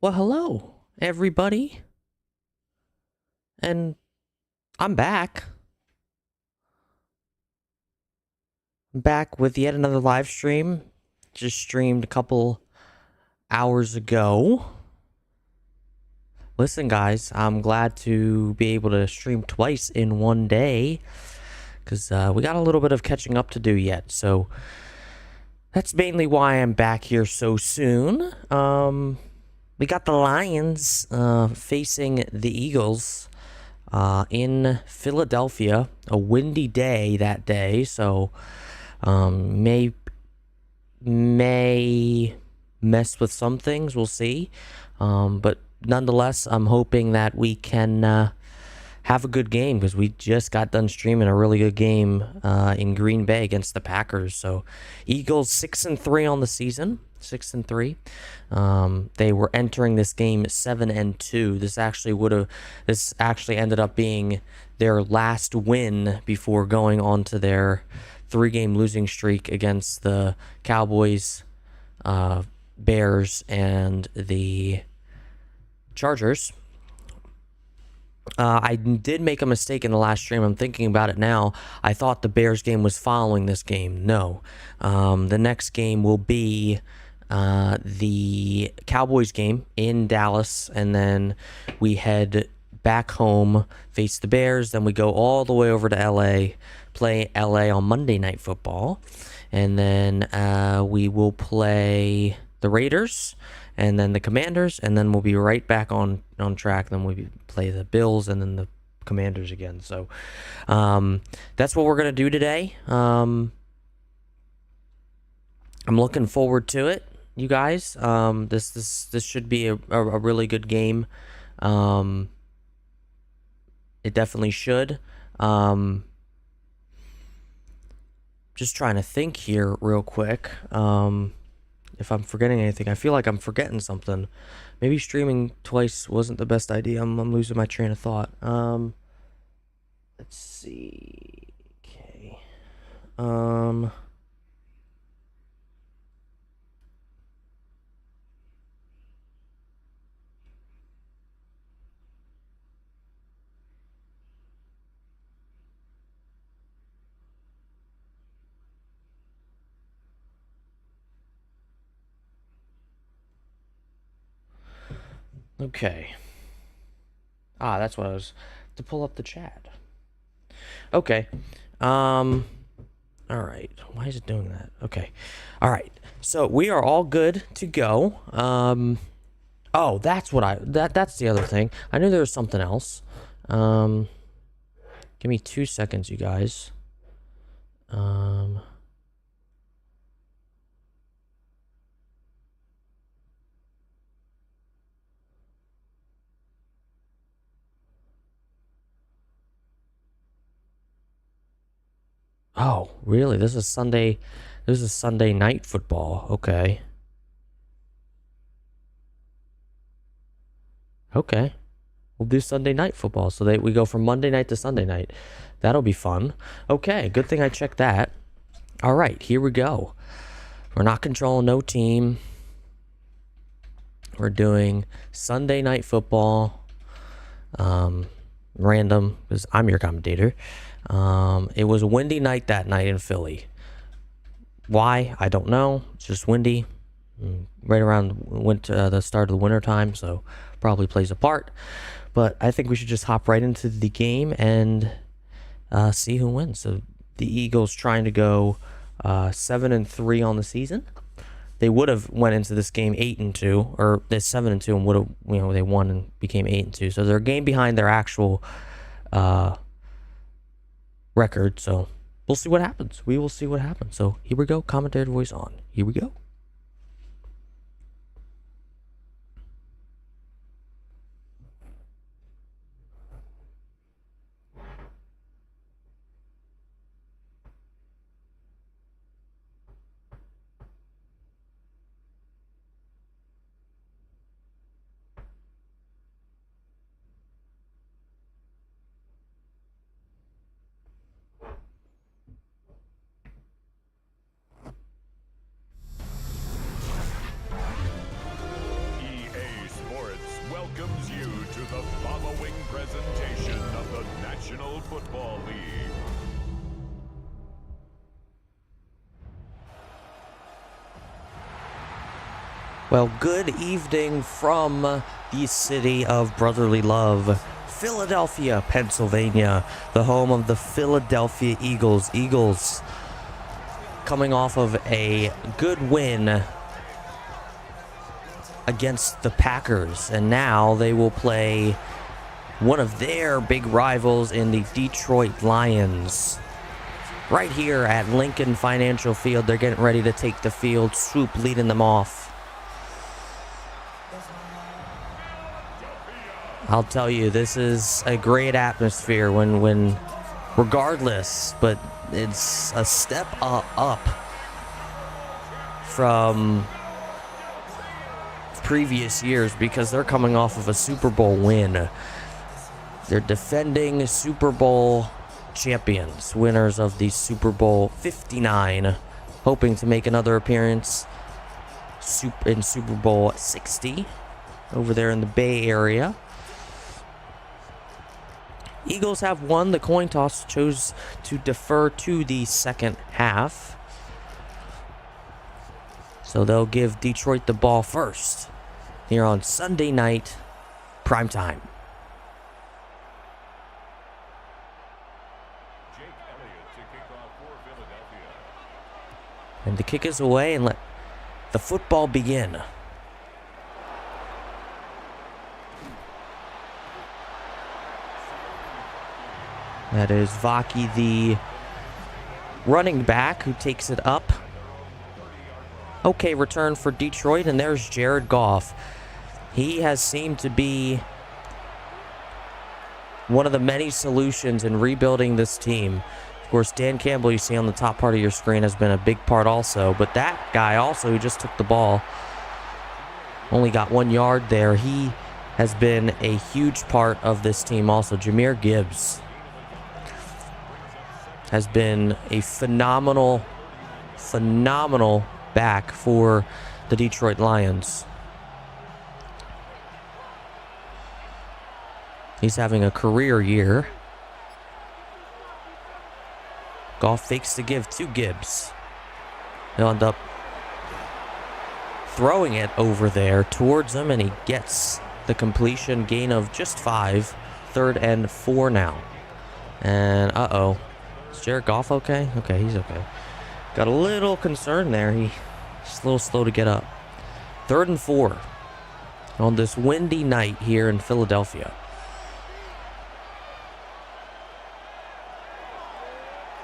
Well, hello, everybody, and I'm back. I'm back with yet another live stream. Just streamed a couple hours ago. Listen, guys, I'm glad to be able to stream twice in one day because we got a little bit of catching up to do yet. So that's mainly why I'm back here so soon. We got the Lions facing the Eagles in Philadelphia. A windy day that day, so may mess with some things. We'll see. But nonetheless, I'm hoping that we can have a good game because we just got done streaming a really good game in Green Bay against the Packers. So Eagles 6-3 on the season. 6-3. They were entering this game 7-2. This actually ended up being their last win before going on to their 3-game losing streak against the Cowboys, Bears, and the Chargers. I did make a mistake in the last stream. I'm thinking about it now. I thought the Bears game was following this game. No. The next game will be the Cowboys game in Dallas, and then we head back home, face the Bears, then we go all the way over to LA, play LA on Monday Night Football, and then we will play the Raiders and then the Commanders, and then we'll be right back on track. Then we play the Bills and then the Commanders again. So that's what we're gonna do today. I'm looking forward to it, you guys. This should be a really good game. It definitely should. Just trying to think here real quick. If I'm forgetting anything, I feel like I'm forgetting something. Maybe streaming twice wasn't the best idea. I'm losing my train of thought. Let's see. Okay. Okay. That's what I was to pull up the chat. Okay. All right. Why is it doing that? Okay. All right. So we are all good to go. Oh, that's the other thing. I knew there was something else. Give me 2 seconds, you guys. Oh, really? This is Sunday. This is Sunday night football. Okay. Okay. We'll do Sunday night football. So we go from Monday night to Sunday night. That'll be fun. Okay, good thing I checked that. All right, here we go. We're not controlling no team. We're doing Sunday night football. Random, because I'm your commentator. It was a windy night that night in Philly. Why? I don't know. It's just windy. Right around the start of the winter time, so probably plays a part. But I think we should just hop right into the game and see who wins. So the Eagles trying to go 7-3 on the season. They would have went into this game 8-2, or this 7-2, and would have, they won and became 8-2. So they're a game behind their actual record. So we'll see what happens. We will see what happens. So here we go. Commentator voice on. Here we go. the National Football League. Well, good evening from the city of brotherly love, Philadelphia, Pennsylvania, the home of the Philadelphia Eagles. Eagles coming off of a good win against the Packers, and now they will play one of their big rivals in the Detroit Lions. Right here at Lincoln Financial Field, they're getting ready to take the field. Swoop leading them off. I'll tell you, this is a great atmosphere when regardless, but it's a step up from previous years because they're coming off of a Super Bowl win. They're defending Super Bowl champions, winners of the Super Bowl 59, hoping to make another appearance in Super Bowl 60 over there in the Bay Area. Eagles have won the coin toss, chose to defer to the second half. So they'll give Detroit the ball first here on Sunday night, primetime. And the kick is away, and let the football begin. That is Vaki, the running back, who takes it up. Okay, return for Detroit, and there's Jared Goff. He has seemed to be one of the many solutions in rebuilding this team. Of course, Dan Campbell, you see on the top part of your screen, has been a big part also. But that guy also, who just took the ball, only got 1 yard there. He has been a huge part of this team also. Jahmyr Gibbs has been a phenomenal back for the Detroit Lions. He's having a career year. Goff fakes the give to Gibbs. He'll end up throwing it over there towards him, and he gets the completion, gain of just 5. 3rd and 4 now. And is Jared Goff okay? Okay, he's okay. Got a little concern there. He's a little slow to get up. 3rd and 4 on this windy night here in Philadelphia.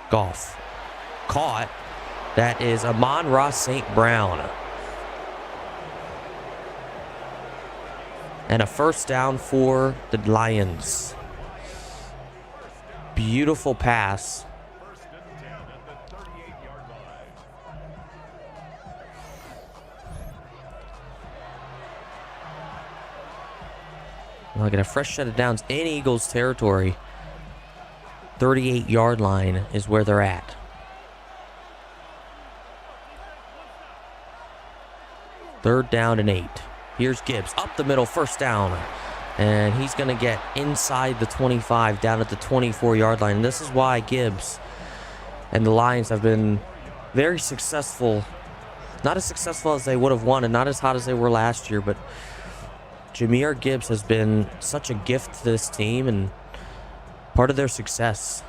Goff caught. That is Amon-Ra St. Brown. And a first down for the Lions. Beautiful pass. We'll get a fresh set of downs in Eagles territory. 38-yard line is where they're at. Third down and 8. Here's Gibbs up the middle, first down. And he's going to get inside the 25, down at the 24-yard line. And this is why Gibbs and the Lions have been very successful. Not as successful as they would have wanted, not as hot as they were last year, but Jahmyr Gibbs has been such a gift to this team and part of their success.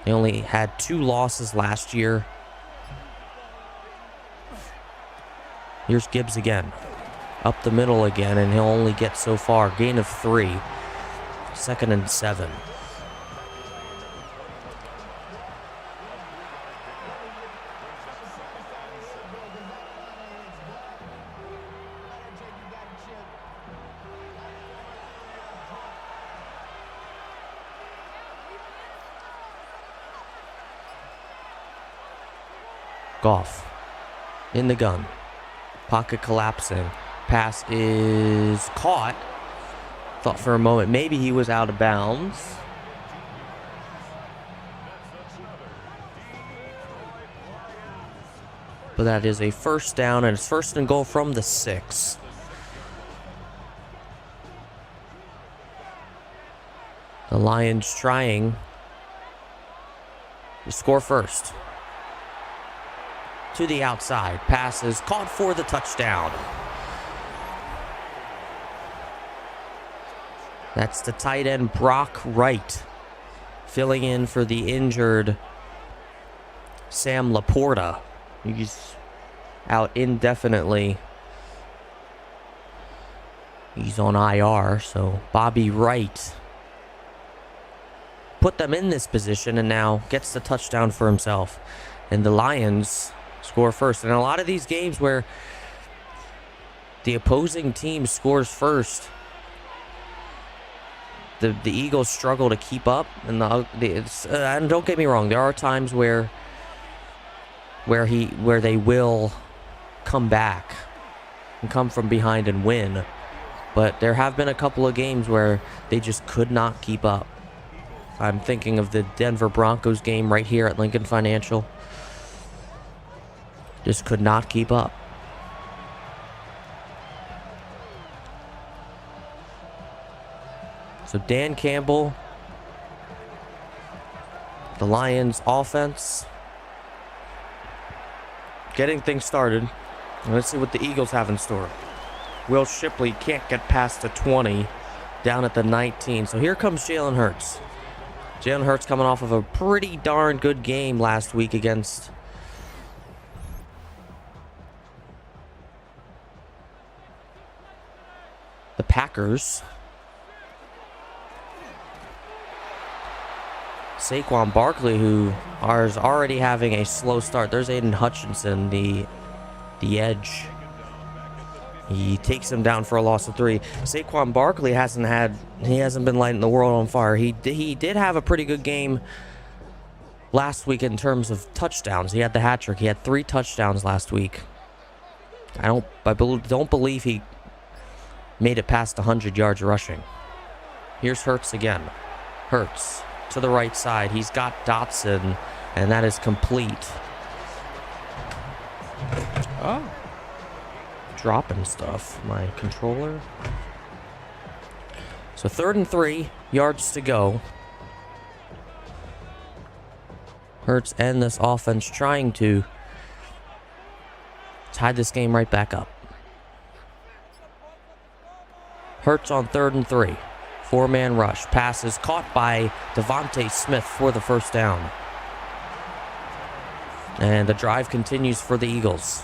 They only had 2 losses last year. Here's Gibbs again. Up the middle again, and he'll only get so far. Gain of 3. 2nd and 7. Goff in the gun. Pocket collapsing. Pass is caught. Thought for a moment maybe he was out of bounds. But that is a first down, and it's 1st and goal from the 6. The Lions trying to score first. To the outside. Passes caught for the touchdown. That's the tight end Brock Wright, filling in for the injured Sam Laporta. He's out indefinitely. He's on IR, so Bobby Wright put them in this position and now gets the touchdown for himself. And the Lions score first. And a lot of these games where the opposing team scores first, the Eagles struggle to keep up. And don't get me wrong, there are times where they will come back and come from behind and win. But there have been a couple of games where they just could not keep up. I'm thinking of the Denver Broncos game right here at Lincoln Financial. Just could not keep up. So Dan Campbell, the Lions offense, getting things started. Let's see what the Eagles have in store. Will Shipley can't get past the 20, down at the 19. So here comes Jalen Hurts. Jalen Hurts coming off of a pretty darn good game last week against the Packers. Saquon Barkley, who is already having a slow start. There's Aiden Hutchinson, the edge. He takes him down for a loss of 3. Saquon Barkley hasn't been lighting the world on fire. He did have a pretty good game last week in terms of touchdowns. He had the hat trick. He had 3 touchdowns last week. I don't believe he made it past 100 yards rushing. Here's Hurts again. Hurts to the right side. He's got Dotson, and that is complete. Oh. Dropping stuff, my controller. So 3rd and 3, yards to go. Hurts and this offense trying to tie this game right back up. Hurts on 3rd and 3. 4-man rush. Passes caught by Devontae Smith for the first down. And the drive continues for the Eagles.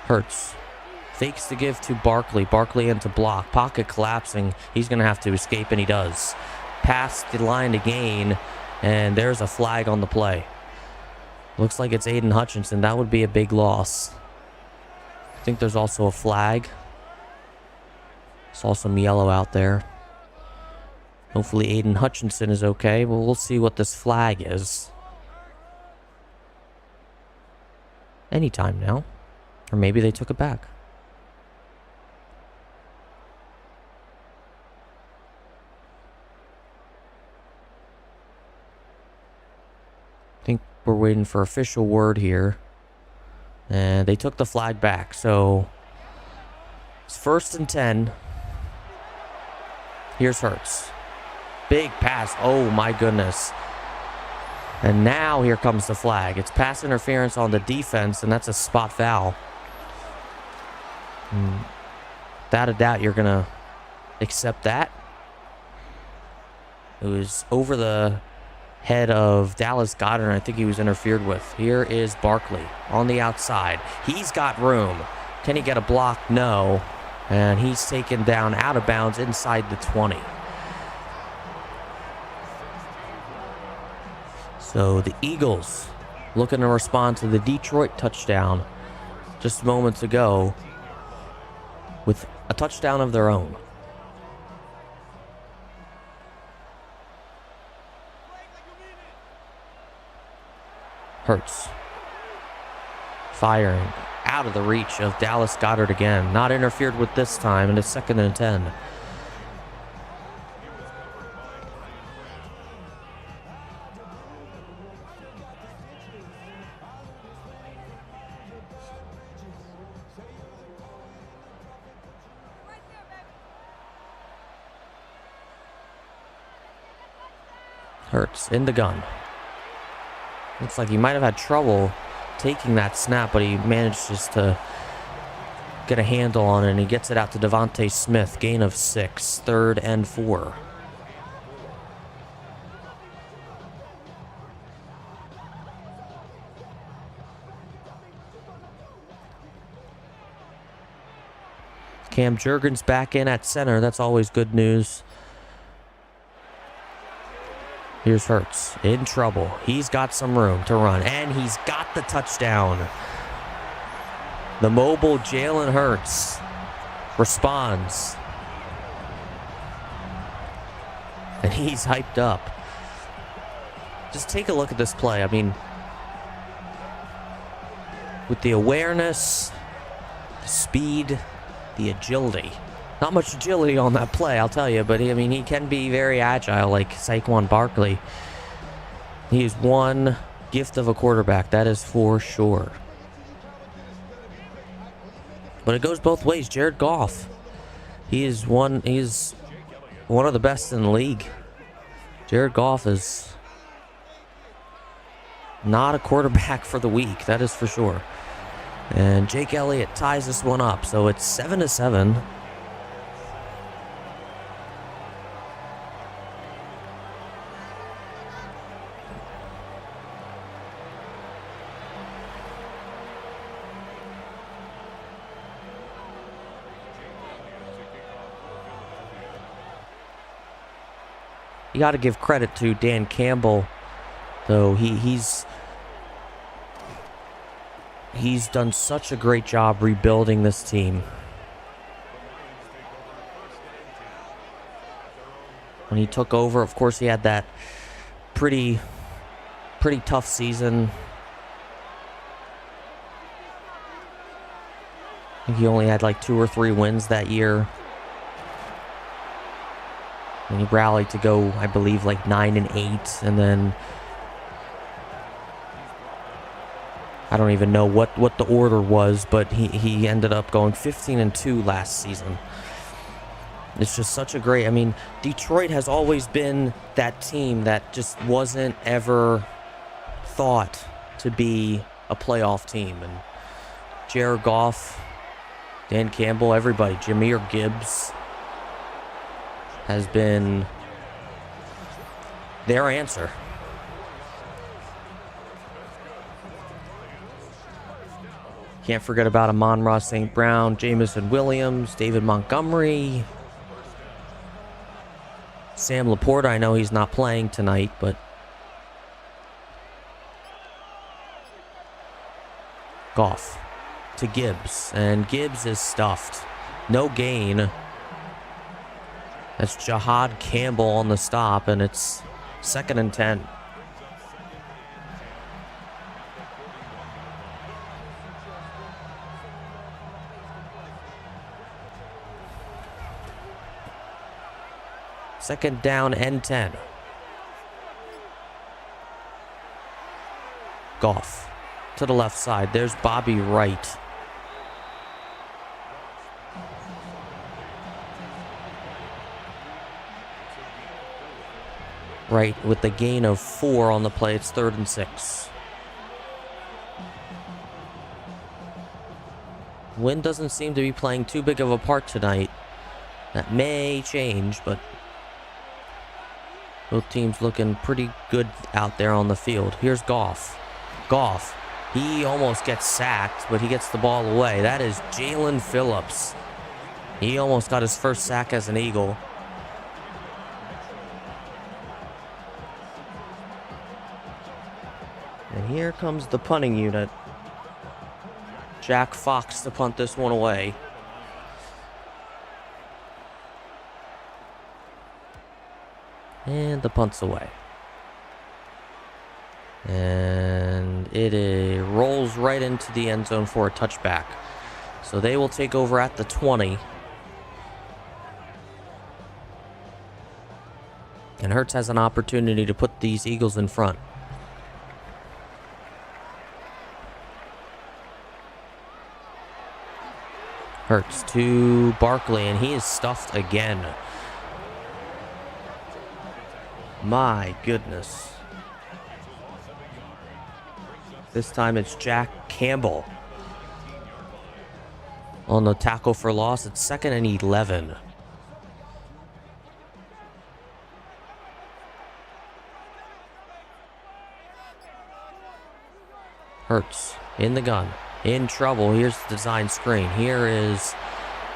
Hurts fakes to give to Barkley. Barkley into block. Pocket collapsing. He's going to have to escape, and he does. Past the line to gain, and there's a flag on the play. Looks like it's Aiden Hutchinson. That would be a big loss. I think there's also a flag. Saw some yellow out there. Hopefully Aiden Hutchinson is okay, but we'll see what this flag is. Anytime now. Or maybe they took it back. I think we're waiting for official word here. And they took the flag back. So it's 1st and 10. Here's Hurts. Big pass. Oh my goodness. And now here comes the flag. It's pass interference on the defense, and that's a spot foul. Without a doubt, you're going to accept that. It was over the head of Dallas Goedert, and I think he was interfered with. Here is Barkley on the outside. He's got room. Can he get a block? No. And he's taken down out of bounds inside the 20. So the Eagles looking to respond to the Detroit touchdown just moments ago with a touchdown of their own. Hurts firing out of the reach of Dallas Goedert again. Not interfered with this time, and it's 2nd and 10. Hurts in the gun. Looks like he might have had trouble taking that snap, but he managed just to get a handle on it, and he gets it out to Devontae Smith. Gain of 6, 3rd and 4. Cam Jurgens back in at center. That's always good news. Here's Hurts in trouble. He's got some room to run, and he's got the touchdown. The mobile Jalen Hurts responds, and he's hyped up. Just take a look at this play. I mean, with the awareness, the speed, the agility. Not much agility on that play, I'll tell you, but he can be very agile like Saquon Barkley. He is one gift of a quarterback, that is for sure. But it goes both ways. Jared Goff, he's one of the best in the league. Jared Goff is not a quarterback for the week, that is for sure. And Jake Elliott ties this one up, so it's 7-7. You got to give credit to Dan Campbell, though. He's done such a great job rebuilding this team. When he took over, of course, he had that pretty tough season. I think he only had like 2 or 3 wins that year. And he rallied to go, I believe, like 9-8, and then I don't even know what the order was, but he ended up going 15-2 last season. It's just such a great, Detroit has always been that team that just wasn't ever thought to be a playoff team. And Jared Goff, Dan Campbell, everybody, Jahmyr Gibbs has been their answer. Can't forget about Amon-Ra St. Brown, Jamison Williams, David Montgomery, Sam Laporta. I know he's not playing tonight, but Goff to Gibbs, and Gibbs is stuffed. No gain. That's Jahad Campbell on the stop, and it's 2nd and 10. Second down and 10. Goff to the left side. There's Bobby Wright. Right with the gain of 4 on the play. It's 3rd and 6. Wind doesn't seem to be playing too big of a part tonight. That may change, but both teams looking pretty good out there on the field. Here's Goff. Goff, he almost gets sacked, but he gets the ball away. That is Jalen Phillips. He almost got his first sack as an Eagle. And here comes the punting unit. Jack Fox to punt this one away. And the punt's away. And it rolls right into the end zone for a touchback. So they will take over at the 20. And Hurts has an opportunity to put these Eagles in front. Hurts to Barkley, and he is stuffed again. My goodness. This time it's Jack Campbell on the tackle for loss. It's 2nd and 11. Hurts in the gun, in trouble. Here's the design screen. Here is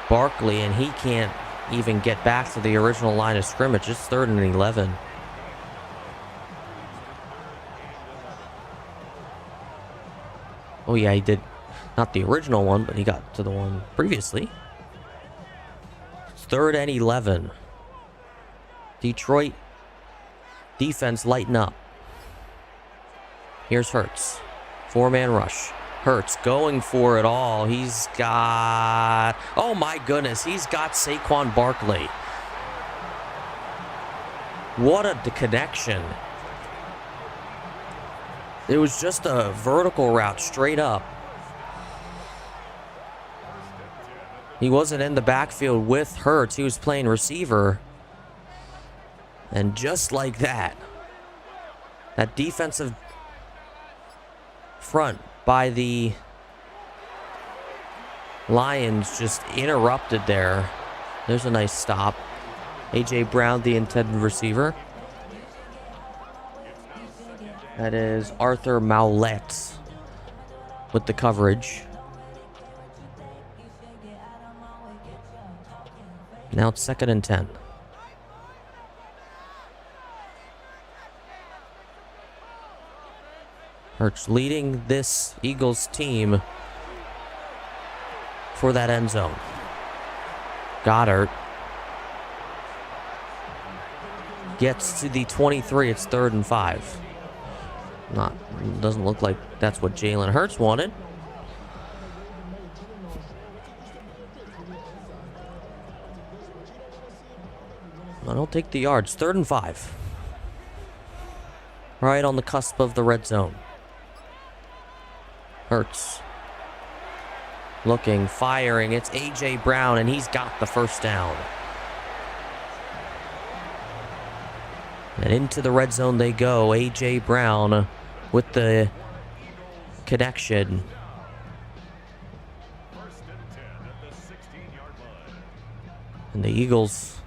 Barkley, and he can't even get back to the original line of scrimmage. It's 3rd and 11. Oh yeah, he did. Not the original one, but he got to the one previously. It's 3rd and 11. Detroit defense lighten up. Here's Hurts. 4-man rush. Hurts going for it all. He's got... Oh my goodness, he's got Saquon Barkley. What a connection. It was just a vertical route straight up. He wasn't in the backfield with Hurts. He was playing receiver. And just like that, that defensive front by the Lions just interrupted there. There's a nice stop. A.J. Brown, the intended receiver. That is Arthur Maulet with the coverage. Now it's 2nd and 10. Hurts leading this Eagles team for that end zone. Goddard gets to the 23. It's 3rd and 5. Doesn't look like that's what Jalen Hurts wanted. I don't take the yards. 3rd and 5. Right on the cusp of the red zone. Hurts. Looking, firing. It's A.J. Brown, and he's got the first down. And into the red zone they go. A.J. Brown with the connection. And the Eagles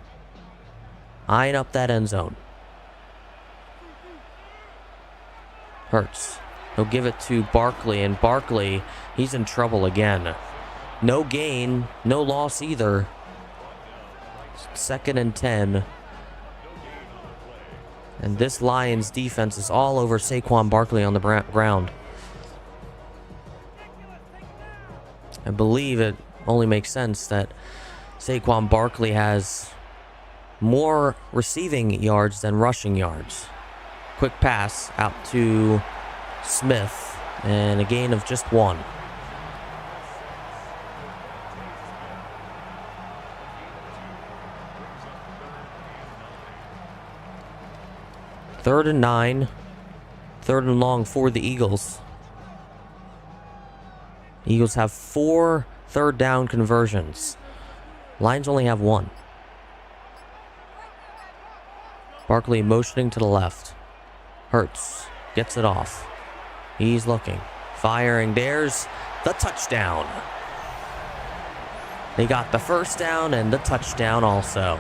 eyeing up that end zone. Hurts. He'll give it to Barkley, and Barkley, he's in trouble again. No gain, no loss either. 2nd and 10. And this Lions defense is all over Saquon Barkley on the ground. I believe it only makes sense that Saquon Barkley has more receiving yards than rushing yards. Quick pass out to Smith, and a gain of just 1. Third and 9. 3rd and long for the Eagles. Eagles have 4 third down conversions. Lions only have 1. Barkley motioning to the left. Hurts gets it off. He's looking, firing. There's the touchdown. They got the first down and the touchdown also.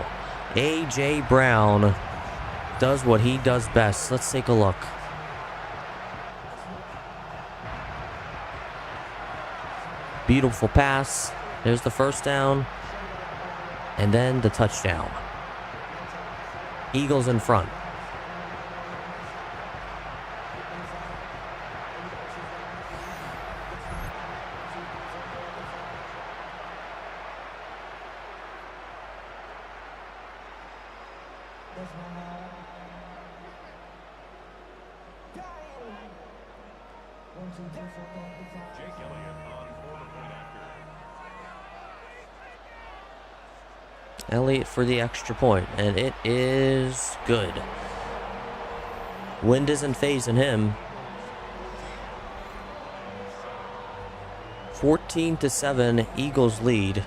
A.J. Brown does what he does best. Let's take a look. Beautiful pass. There's the first down. And then the touchdown. Eagles in front. Elliott for the extra point, and it is good. Wind isn't phasing him. 14-7, Eagles lead.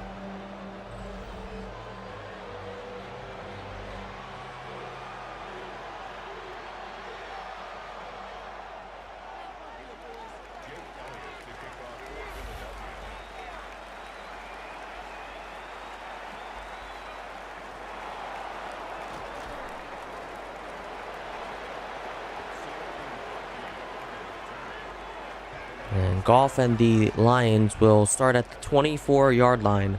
And Goff and the Lions will start at the 24-yard line.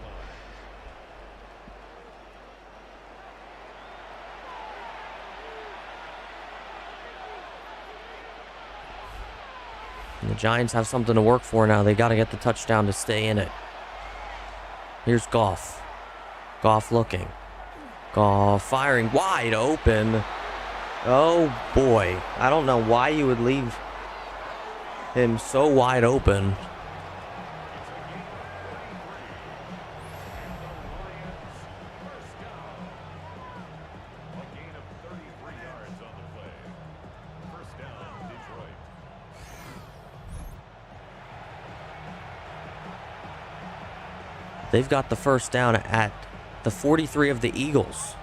And the Giants have something to work for now. They got to get the touchdown to stay in it. Here's Goff. Goff looking. Goff firing wide open. Oh boy. I don't know why you would leave him so wide open. They've got the first down at the 43 of the Eagles.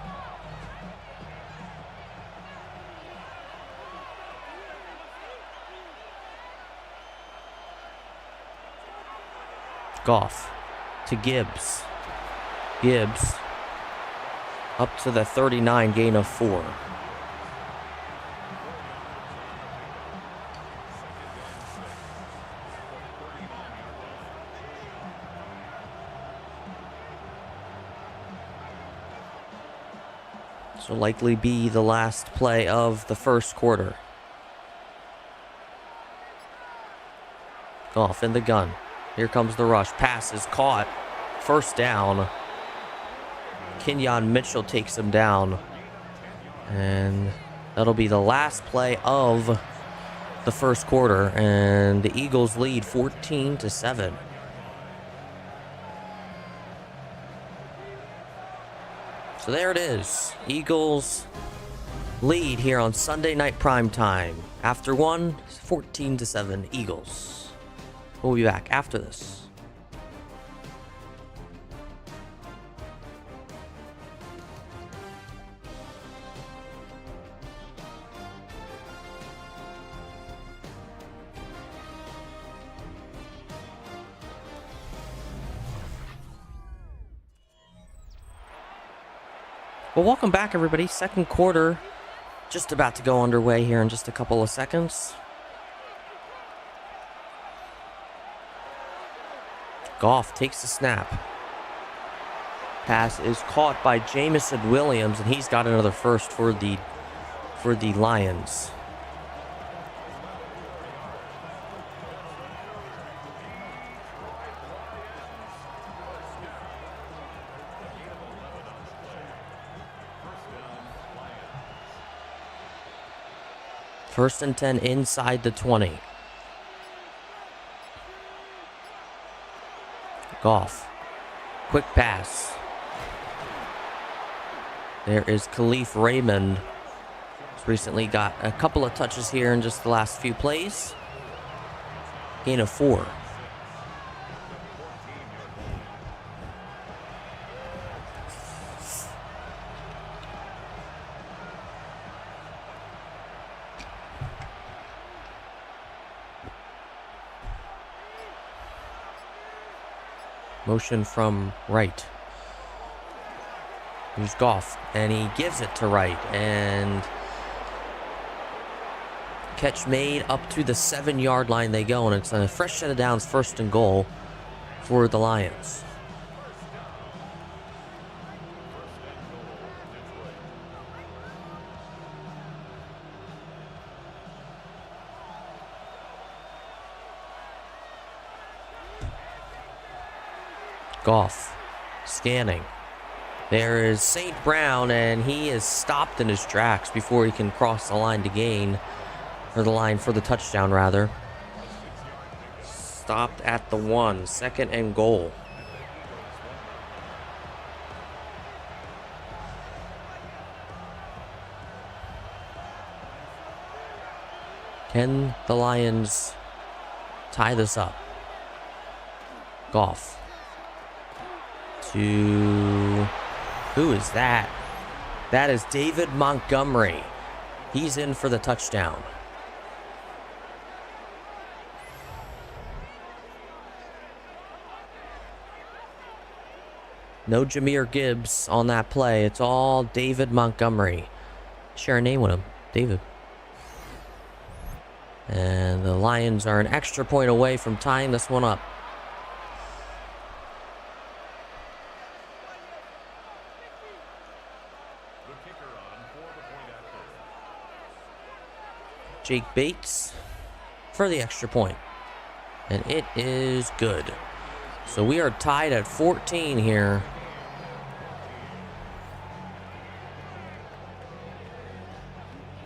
Goff to Gibbs. Gibbs up to the 39, gain of 4. So likely be the last play of the first quarter. Goff in the gun. Here comes the rush. Pass is caught. First down. Kenyon Mitchell takes him down. And that'll be the last play of the first quarter. And the Eagles lead 14-7. So there it is. Eagles lead here on Sunday Night Primetime. After one, 14-7 Eagles. We'll be back after this. Well, welcome back, everybody. Second quarter just about to go underway here in just a couple of seconds. Goff takes the snap. Pass is caught by Jameson Williams, and he's got another first for the Lions. First and 10 inside the 20. Goff. Quick pass. There is Khalif Raymond. He's recently got a couple of touches here in just the last few plays. Gain of 4. Motion from right. Here's Goff, and he gives it to Wright, and catch made up to the 7-yard line they go, and it's a fresh set of downs, first and goal for the Lions. Goff scanning. There is St. Brown, and he is stopped in his tracks before he can cross the line to gain, or the line for the touchdown, rather. Stopped at the 1, second and goal. Can the Lions tie this up? Goff. Who is that? That is David Montgomery. He's in for the touchdown. No Jahmyr Gibbs on that play. It's all David Montgomery. Share a name with him. David. And the Lions are an extra point away from tying this one up. The kicker on for the point after. Jake Bates for the extra point. And it is good. So we are tied at 14 here.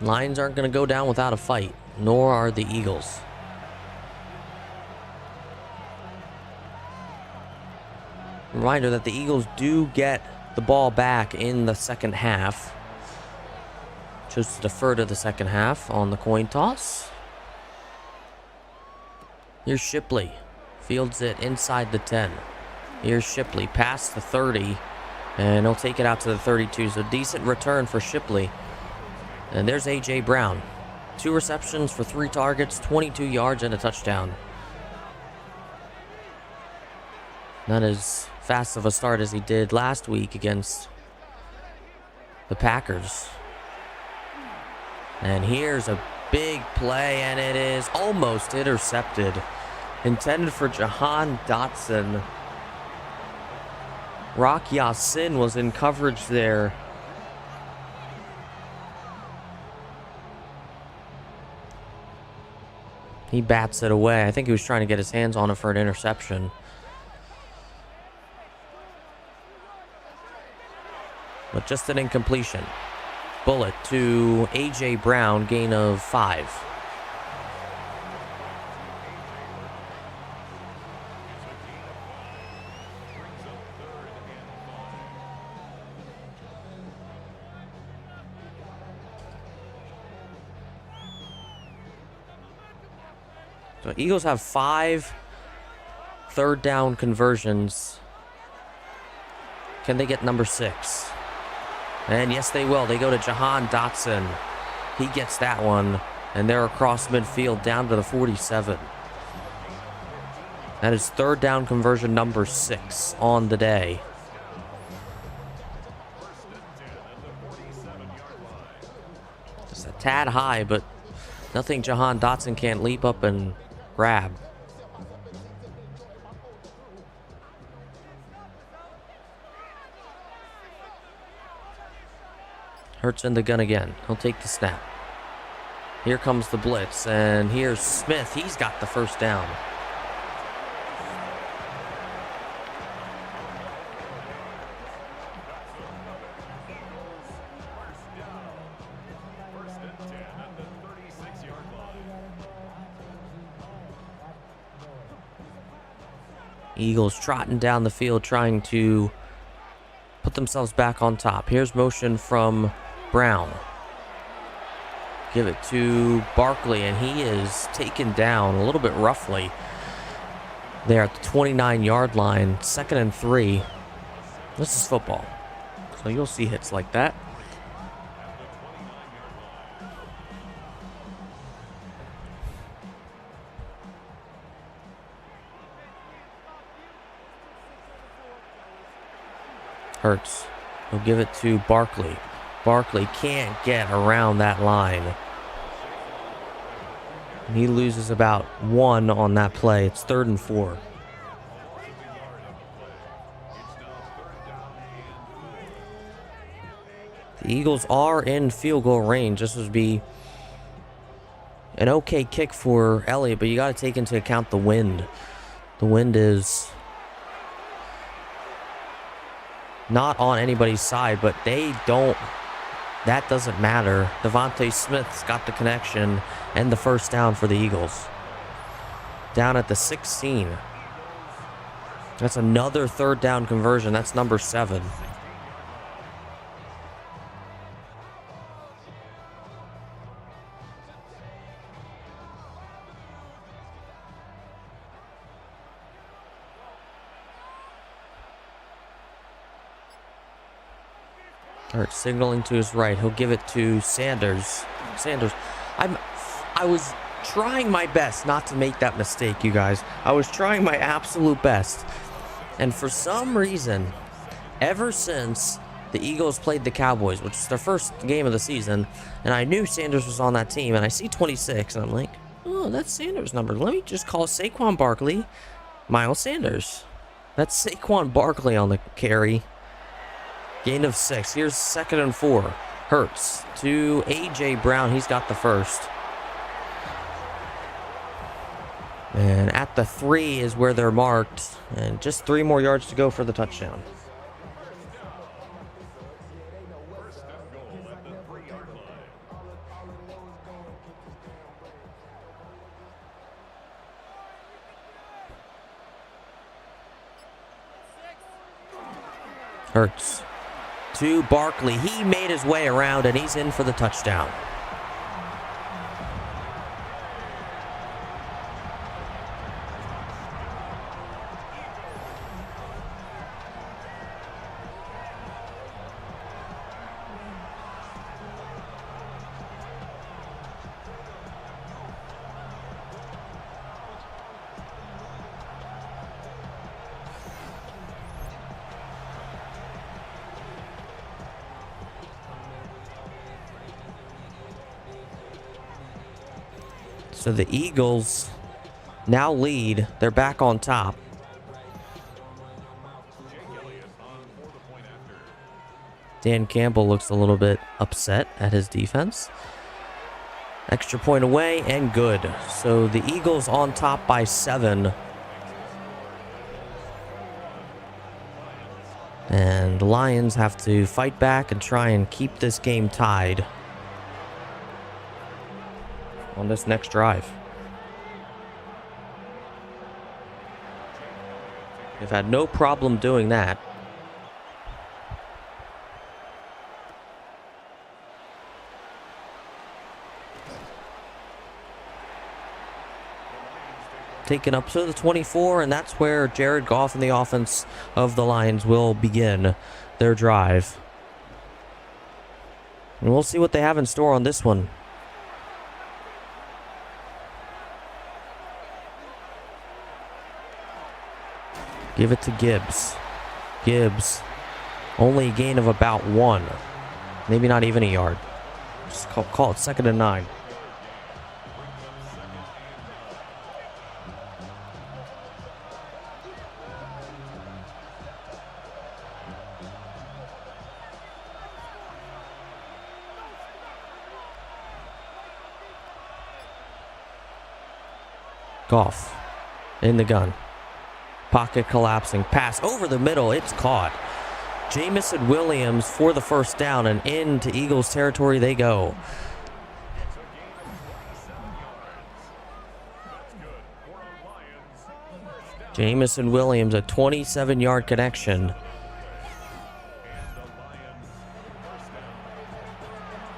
Lions aren't going to go down without a fight, nor are the Eagles. Reminder that the Eagles do get the ball back in the second half. Chose to defer to the second half on the coin toss. Here's Shipley. Fields it inside the 10. Here's Shipley past the 30. And he'll take it out to the 32. So decent return for Shipley. And there's A.J. Brown. 2 receptions for 3 targets, 22 yards, and a touchdown. Not as fast of a start as he did last week against the Packers. And here's a big play, and it is almost intercepted. Intended for Jahan Dotson. Rock Ya-Sin was in coverage there. He bats it away. I think he was trying to get his hands on it for an interception. But just an incompletion. Bullet to A.J. Brown, gain of 5. So Eagles have 5 third down conversions. Can they get number 6? And yes, they will. They go to Jahan Dotson. He gets that one. And they're across midfield down to the 47. That is third down conversion number 6 on the day. Just a tad high, but nothing Jahan Dotson can't leap up and grab. Hurts in the gun again. He'll take the snap. Here comes the blitz, and here's Smith. He's got the first down. First and 10 at the 36-yard line. Eagles trotting down the field trying to put themselves back on top. Here's motion from Brown. Give it to Barkley, and he is taken down a little bit roughly there at the 29-yard line. 2nd and 3. This is football, so you'll see hits like that. Hurts. He'll give it to Barkley. Barkley can't get around that line. And he loses about 1 on that play. It's 3rd and 4. The Eagles are in field goal range. This would be an okay kick for Elliott, but you got to take into account the wind. The wind is not on anybody's side, but they don't. That doesn't matter. Devontae Smith's got the connection and the first down for the Eagles. Down at the 16. That's another third down conversion. That's number 7. Hurts signaling to his right. He'll give it to Sanders. I was trying my best not to make that mistake, you guys. I was trying my absolute best. And for some reason, ever since the Eagles played the Cowboys, which is their first game of the season, and I knew Sanders was on that team, and I see 26, and I'm like, Oh, that's Sanders' number. Let me just call Saquon Barkley Miles Sanders. That's Saquon Barkley on the carry. Gain of 6. Here's 2nd and 4. Hurts to A.J. Brown. He's got the first. And at the 3 is where they're marked. And just 3 more yards to go for the touchdown. First and goal at the 3-yard line. Hurts to Barkley. He made his way around and he's in for the touchdown. So the Eagles now lead. They're back on top. Dan Campbell looks a little bit upset at his defense. Extra point away and good. So the Eagles on top by 7. And the Lions have to fight back and try and keep this game tied on this next drive. They've had no problem doing that. Taken up to the 24, and that's where Jared Goff and the offense of the Lions will begin their drive. And we'll see what they have in store on this one. Give it to Gibbs. Gibbs, only a gain of about 1. Maybe not even a yard. Just call it 2nd and 9. Goff in the gun. Pocket collapsing. Pass over the middle. It's caught. Jamison Williams for the first down, and into Eagles territory they go. Jamison Williams, a 27-yard connection.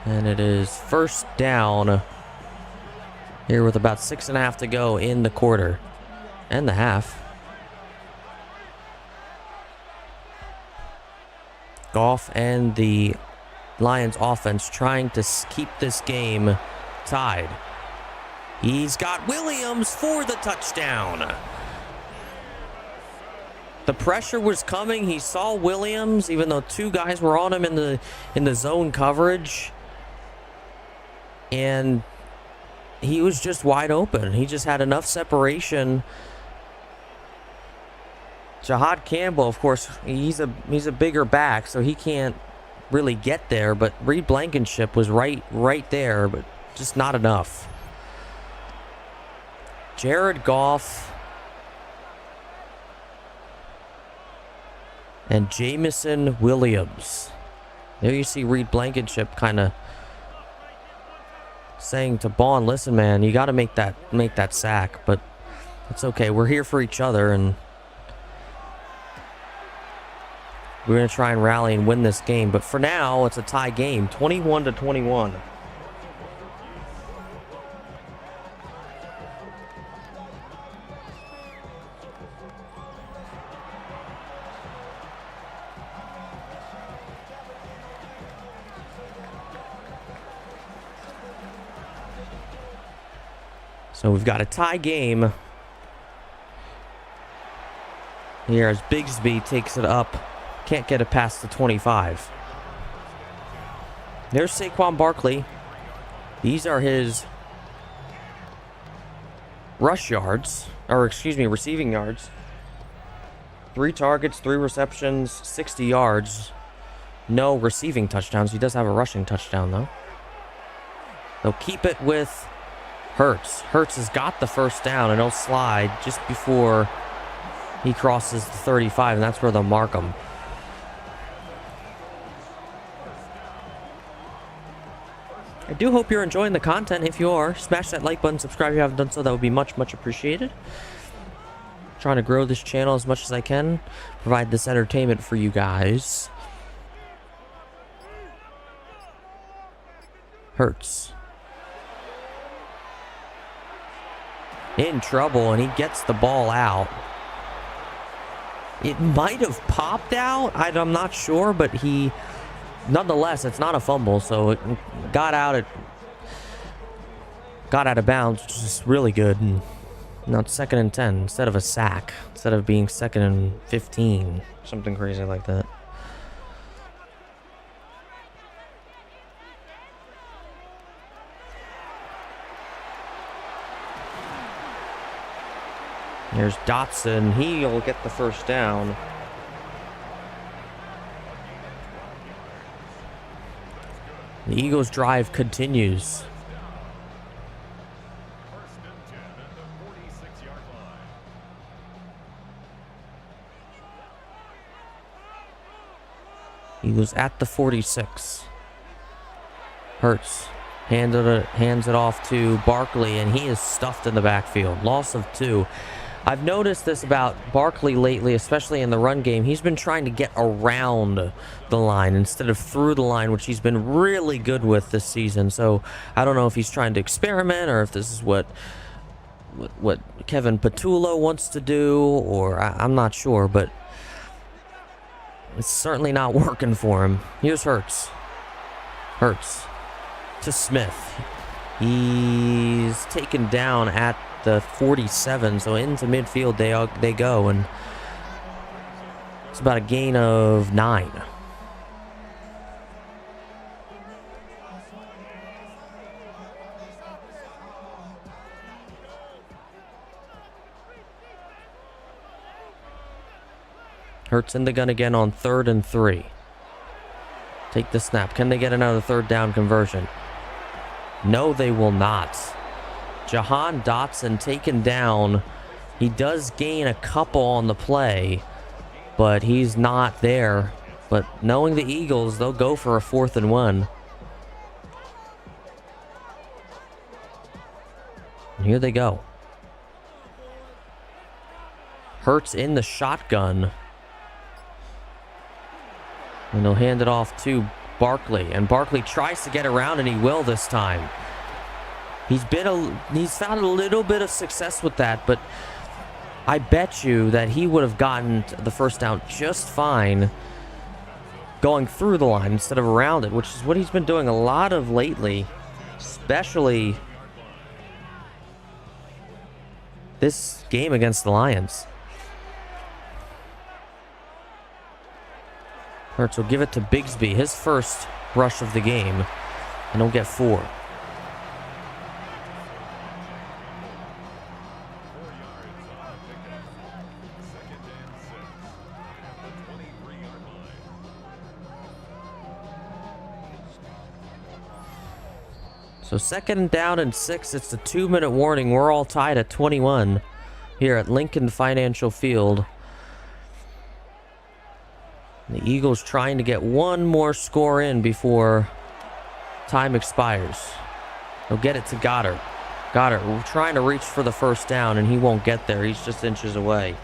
And it is first down here with about 6.5 to go in the quarter and the half. Goff and the Lions offense trying to keep this game tied. He's got Williams for the touchdown. The pressure was coming. He saw Williams, even though 2 guys were on him in the zone coverage. And he was just wide open. He just had enough separation. Jahad Campbell, of course, he's a bigger back, so he can't really get there. But Reed Blankenship was right there, but just not enough. Jared Goff and Jamison Williams. There you see Reed Blankenship kind of saying to Bond, "Listen, man, you got to make that sack." But it's okay. We're here for each other, and we're going to try and rally and win this game. But for now, it's a tie game, 21-21. So we've got a tie game here as Bigsby takes it up. Can't get it past the 25. There's Saquon Barkley. These are his rush yards, or excuse me, receiving yards. 3 targets, 3 receptions, 60 yards. No receiving touchdowns. He does have a rushing touchdown, though. They'll keep it with Hurts. Hurts has got the first down, and he'll slide just before he crosses the 35, and that's where they'll mark him. I do hope you're enjoying the content. If you are, smash that like button, subscribe if you haven't done so. That would be much, much appreciated. Trying to grow this channel as much as I can, provide this entertainment for you guys. Hurts. In trouble, and he gets the ball out. It might have popped out. I'm not sure, but he... Nonetheless, it's not a fumble, so it got out of bounds, which is really good. And now it's 2nd and 10 instead of a sack, instead of being 2nd and 15, something crazy like that. There's Dotson. He'll get the first down. The Eagles' drive continues. First and 10 at the 46-yard line. Eagles at the 46. Hurts hands it off to Barkley, and he is stuffed in the backfield. Loss of 2. I've noticed this about Barkley lately, especially in the run game. He's been trying to get around the line instead of through the line, which he's been really good with this season. So I don't know if he's trying to experiment or if this is what Kevin Patullo wants to do, or I'm not sure, but it's certainly not working for him. Here's Hurts. Hurts to Smith. He's taken down at the 47, so into midfield they go, and it's about a gain of 9. Hurts in the gun again on 3rd and 3. Take the snap. Can they get another 3rd down conversion? No, they will not. Jahan Dotson taken down. He does gain a couple on the play, but he's not there. But knowing the Eagles, they'll go for a 4th and 1. And here they go. Hurts in the shotgun. And they'll hand it off to Barkley. And Barkley tries to get around, and he will this time. He's found a little bit of success with that, but I bet you that he would have gotten the first down just fine going through the line instead of around it, which is what he's been doing a lot of lately, especially this game against the Lions. Hurts will give it to Bigsby, his first rush of the game, and he'll get 4. So 2nd down and 6. It's a 2-minute warning. We're all tied at 21 here at Lincoln Financial Field. The Eagles trying to get one more score in before time expires. They'll get it to Goddard. Goddard trying to reach for the first down, and he won't get there. He's just inches away.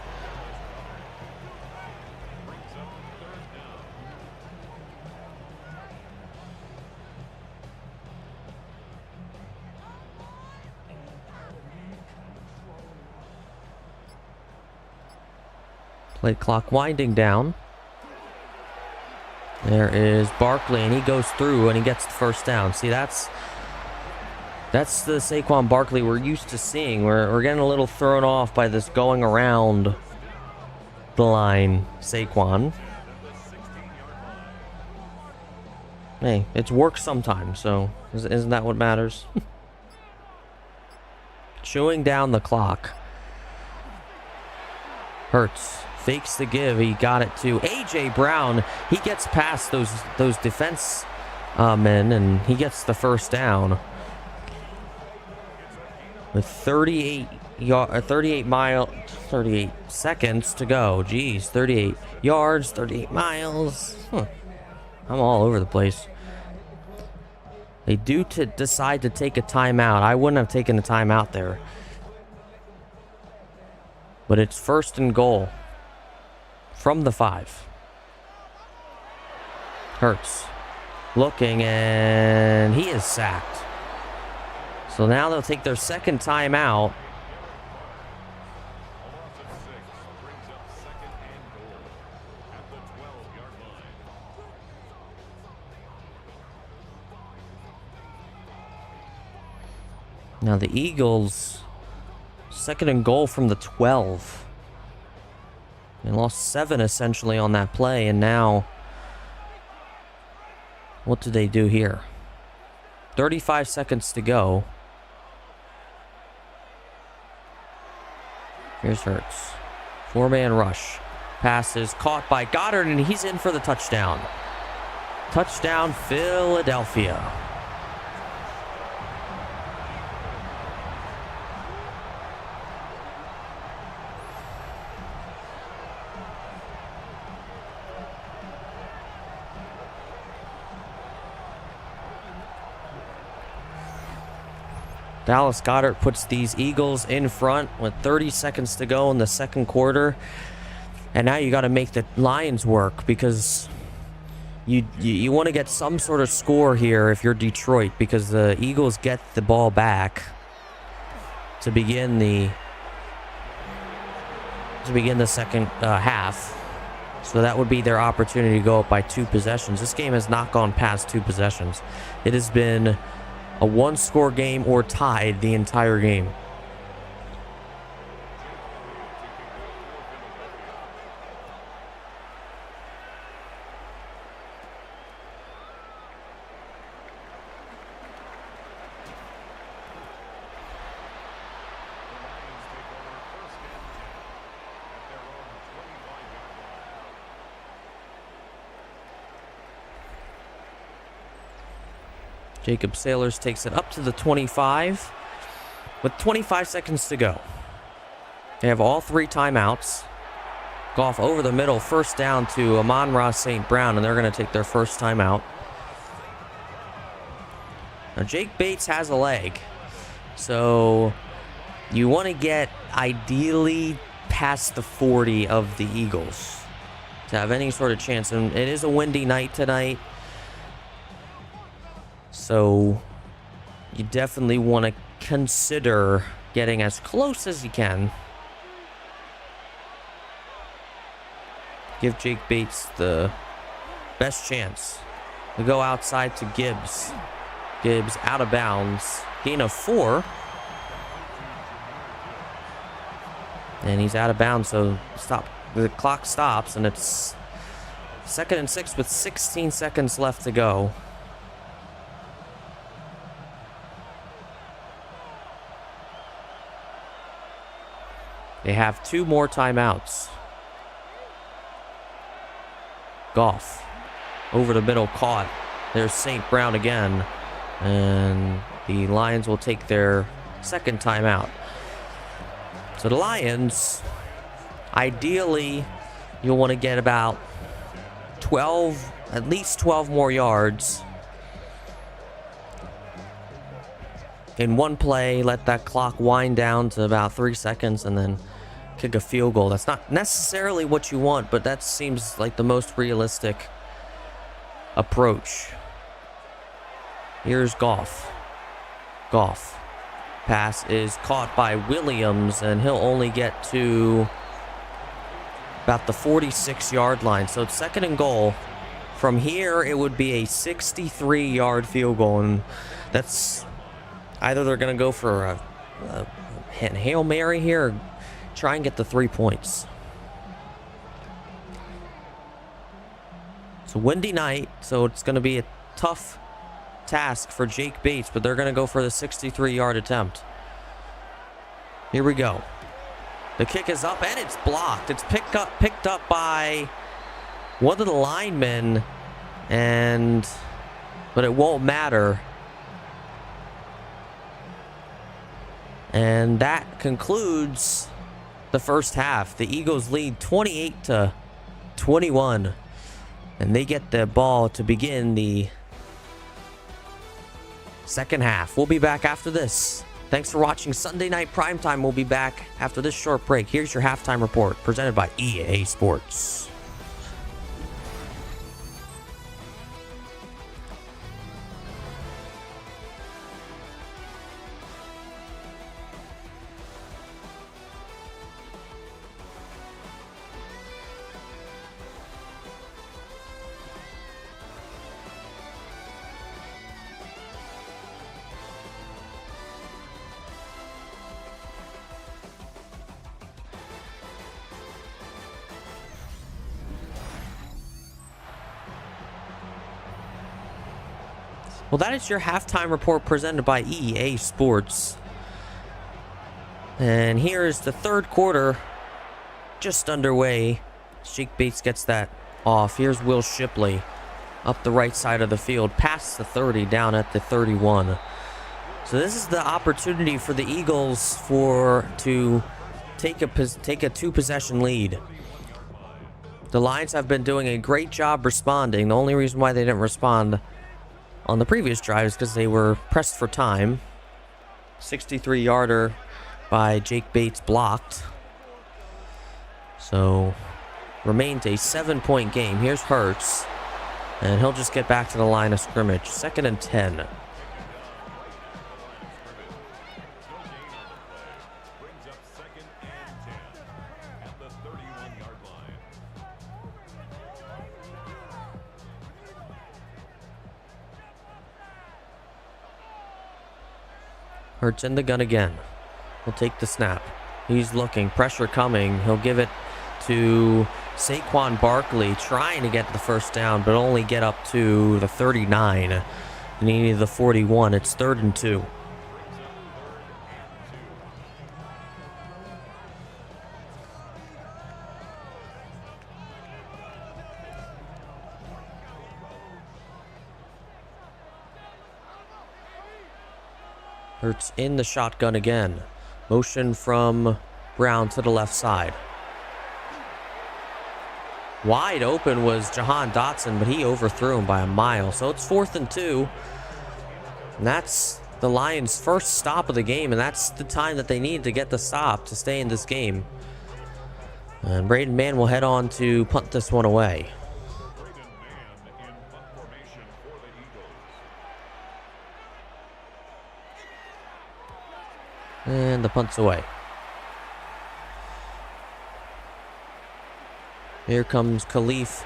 Play clock winding down. There is Barkley, and he goes through, and he gets the first down. See, that's the Saquon Barkley we're used to seeing. We're getting a little thrown off by this going around the line Saquon. Hey, it's worked sometimes, so isn't that what matters? chewing down the clock. Hurts fakes the give. He got it to A.J. Brown. He gets past those defense men, and he gets the first down. With 38 seconds to go. Jeez, 38 yards, 38 miles. I'm all over the place. They do decide to take a timeout. I wouldn't have taken a timeout there. But it's 1st and goal from the 5. Hurts looking, and he is sacked. So now they'll take their second timeout. Now the Eagles, 2nd and goal from the 12. They lost 7 essentially on that play, and now what do they do here? 35 seconds to go. Here's Hurts. 4-man rush. Pass is caught by Goddard, and he's in for the touchdown. Touchdown, Philadelphia. Dallas Goedert puts these Eagles in front with 30 seconds to go in the second quarter. And now you got to make the Lions work, because you want to get some sort of score here if you're Detroit, because the Eagles get the ball back to begin the second half. So that would be their opportunity to go up by 2 possessions. This game has not gone past 2 possessions. It has been a 1-score game or tied the entire game. Jacob Sailors takes it up to the 25 with 25 seconds to go. They have all 3 timeouts. Goff over the middle, first down to Amon-Ra St. Brown, and they're going to take their first timeout. Now, Jake Bates has a leg, so you want to get ideally past the 40 of the Eagles to have any sort of chance. And it is a windy night tonight, so you definitely want to consider getting as close as you can. Give Jake Bates the best chance to go outside to Gibbs. Gibbs out of bounds. Gain of 4. And he's out of bounds, so the clock stops, and it's 2nd and 6 with 16 seconds left to go. They have 2 more timeouts. Goff over the middle, caught. There's St. Brown again, and the Lions will take their second timeout. So the Lions, ideally, you'll want to get about 12, at least 12 more yards in one play. Let that clock wind down to about 3 seconds, and then kick a field goal. That's not necessarily what you want, but that seems like the most realistic approach. Here's Goff. Goff. Pass is caught by Williams, and he'll only get to about the 46-yard line. So it's 2nd and goal. From here, it would be a 63-yard field goal, and that's either they're going to go for a Hail Mary here or try and get the 3 points. It's a windy night, so it's going to be a tough task for Jake Bates, but they're going to go for the 63-yard attempt. Here we go. The kick is up and it's blocked. It's picked up by one of the linemen, but it won't matter. And that concludes the first half. The Eagles lead 28-21, and they get the ball to begin the second half. We'll be back after this. Thanks for watching Sunday Night Primetime. We'll be back after this short break. Here's your halftime report presented by EA Sports. Well, that is your halftime report presented by EA Sports. And here is the third quarter just underway. Jake Bates gets that off. Here's Will Shipley up the right side of the field, past the 30, down at the 31. So this is the opportunity for the Eagles to take a 2-possession lead. The Lions have been doing a great job responding. The only reason why they didn't respond on the previous drive is because they were pressed for time. 63-yarder by Jake Bates blocked. So remains a 7-point game. Here's Hurts, and he'll just get back to the line of scrimmage. 2nd and 10. Brings up 2nd and 10 at the 31-yard line. Hurts in the gun again. He'll take the snap. He's looking. Pressure coming. He'll give it to Saquon Barkley, trying to get the first down, but only get up to the 39. And he needed the 41. It's 3rd and 2. Hurts in the shotgun again. Motion from Brown to the left side. Wide open was Jahan Dotson, but he overthrew him by a mile. So it's 4th and 2. And that's the Lions' first stop of the game, and that's the time that they need to get the stop to stay in this game. And Braden Mann will head on to punt this one away. Braden Mann in punt formation for the Eagles. And the punt's away. Here comes Khalif.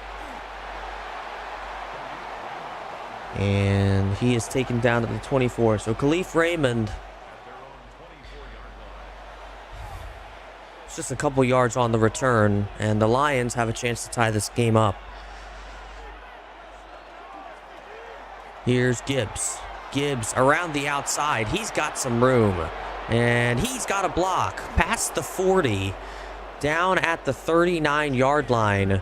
And he is taken down to the 24. So Khalif Raymond, it's just a couple yards on the return, and the Lions have a chance to tie this game up. Here's Gibbs. Gibbs around the outside. He's got some room. And he's got a block past the 40, down at the 39-yard line.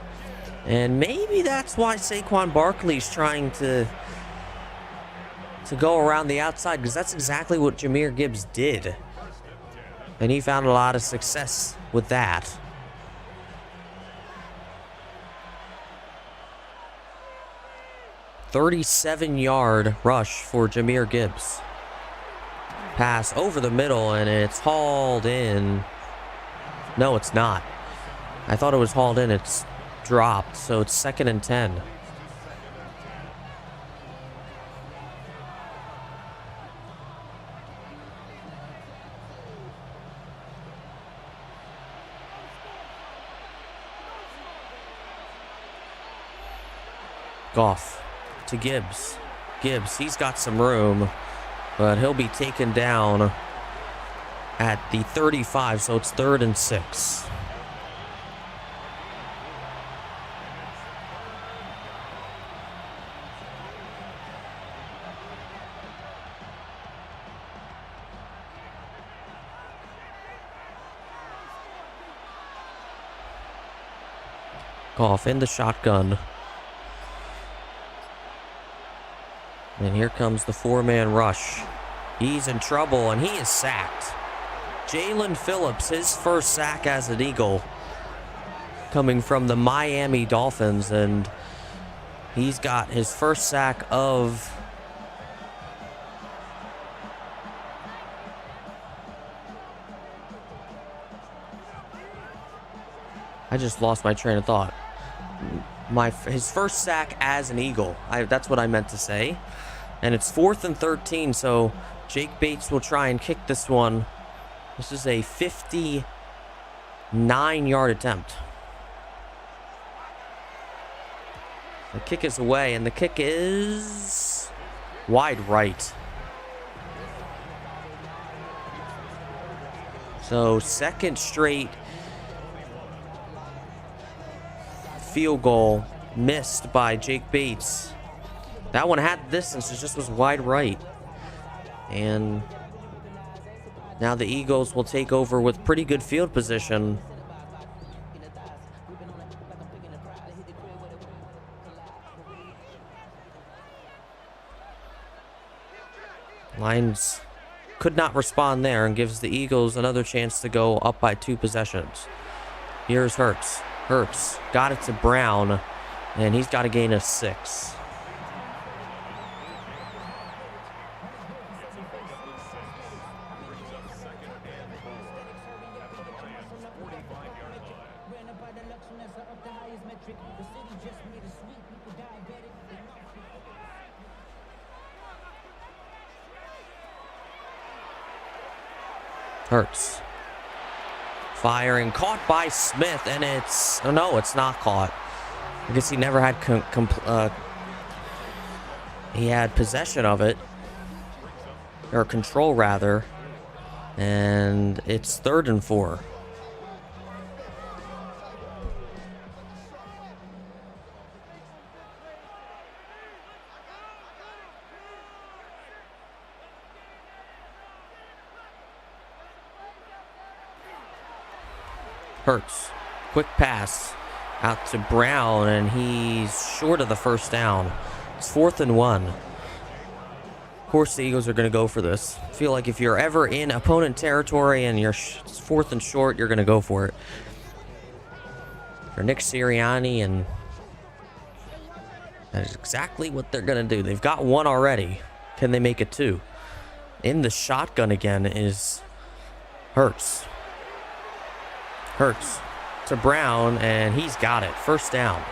And maybe that's why Saquon Barkley's trying to go around the outside, because that's exactly what Jahmyr Gibbs did. And he found a lot of success with that. "37-yard rush for Jahmyr Gibbs. Pass over the middle, and it's hauled in. No, it's not. I thought it was hauled in. It's dropped, so it's 2nd and 10. Goff to Gibbs. Gibbs, he's got some room, but he'll be taken down at the 35, so it's 3rd and 6. Goff in the shotgun. And here comes the 4-man rush. He's in trouble, and he is sacked. Jalen Phillips, his first sack as an Eagle, coming from the Miami Dolphins, and he's got his first sack of I just lost my train of thought. His first sack as an Eagle. That's what I meant to say. And it's 4th and 13, so Jake Bates will try and kick this one. This is a 59-yard attempt. The kick is away, and the kick is wide right. So second straight field goal missed by Jake Bates. That one had distance, it just was wide right. And now the Eagles will take over with pretty good field position. Lions could not respond there and gives the Eagles another chance to go up by 2 possessions. Here's Hurts. Hurts got it to Brown, and he's got a gain of 6. Hurts. Firing, caught by Smith, and it's... Oh, no, it's not caught. I guess he never had... he had possession of it. Or control, rather. And it's 3rd and 4. Hurts. Quick pass out to Brown, and he's short of the first down. It's 4th and 1. Of course, the Eagles are going to go for this. I feel like if you're ever in opponent territory and you're 4th and short, you're going to go for it. For Nick Sirianni, and that is exactly what they're going to do. They've got 1 already. Can they make it 2? In the shotgun again is Hurts. Hurts to Brown, and he's got it. First down.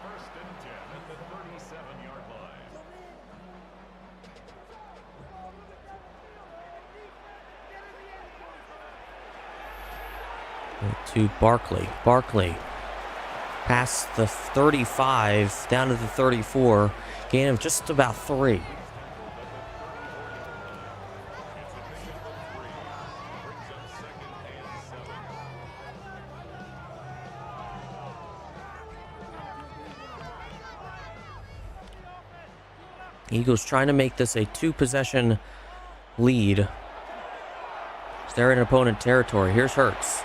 First and 10 at the 37-yard line. To Barkley. Barkley. Past the 35, down to the 34. Gain of just about 3. Eagles trying to make this a 2-possession lead. They're in opponent territory. Here's Hurts.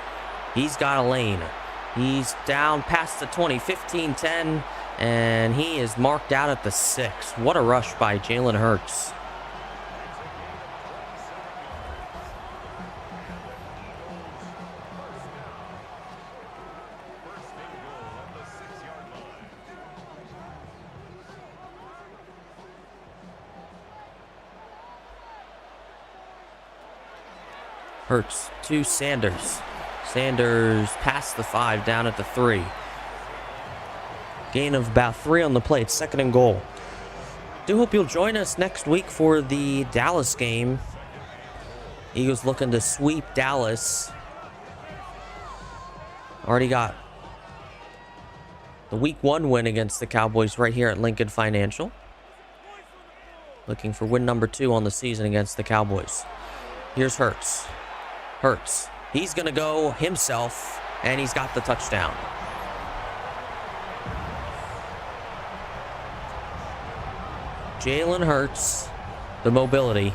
He's got a lane. He's down past the 20, 15-10, and he is marked out at the 6. What a rush by Jalen Hurts. Hurts to Sanders. Sanders past the 5, down at the 3. Gain of about 3 on the play. It's 2nd and goal. Do hope you'll join us next week for the Dallas game. Eagles looking to sweep Dallas. Already got the week 1 win against the Cowboys right here at Lincoln Financial. Looking for win number 2 on the season against the Cowboys. Here's Hurts. Hurts. He's going to go himself, and he's got the touchdown. Jalen Hurts, the mobility.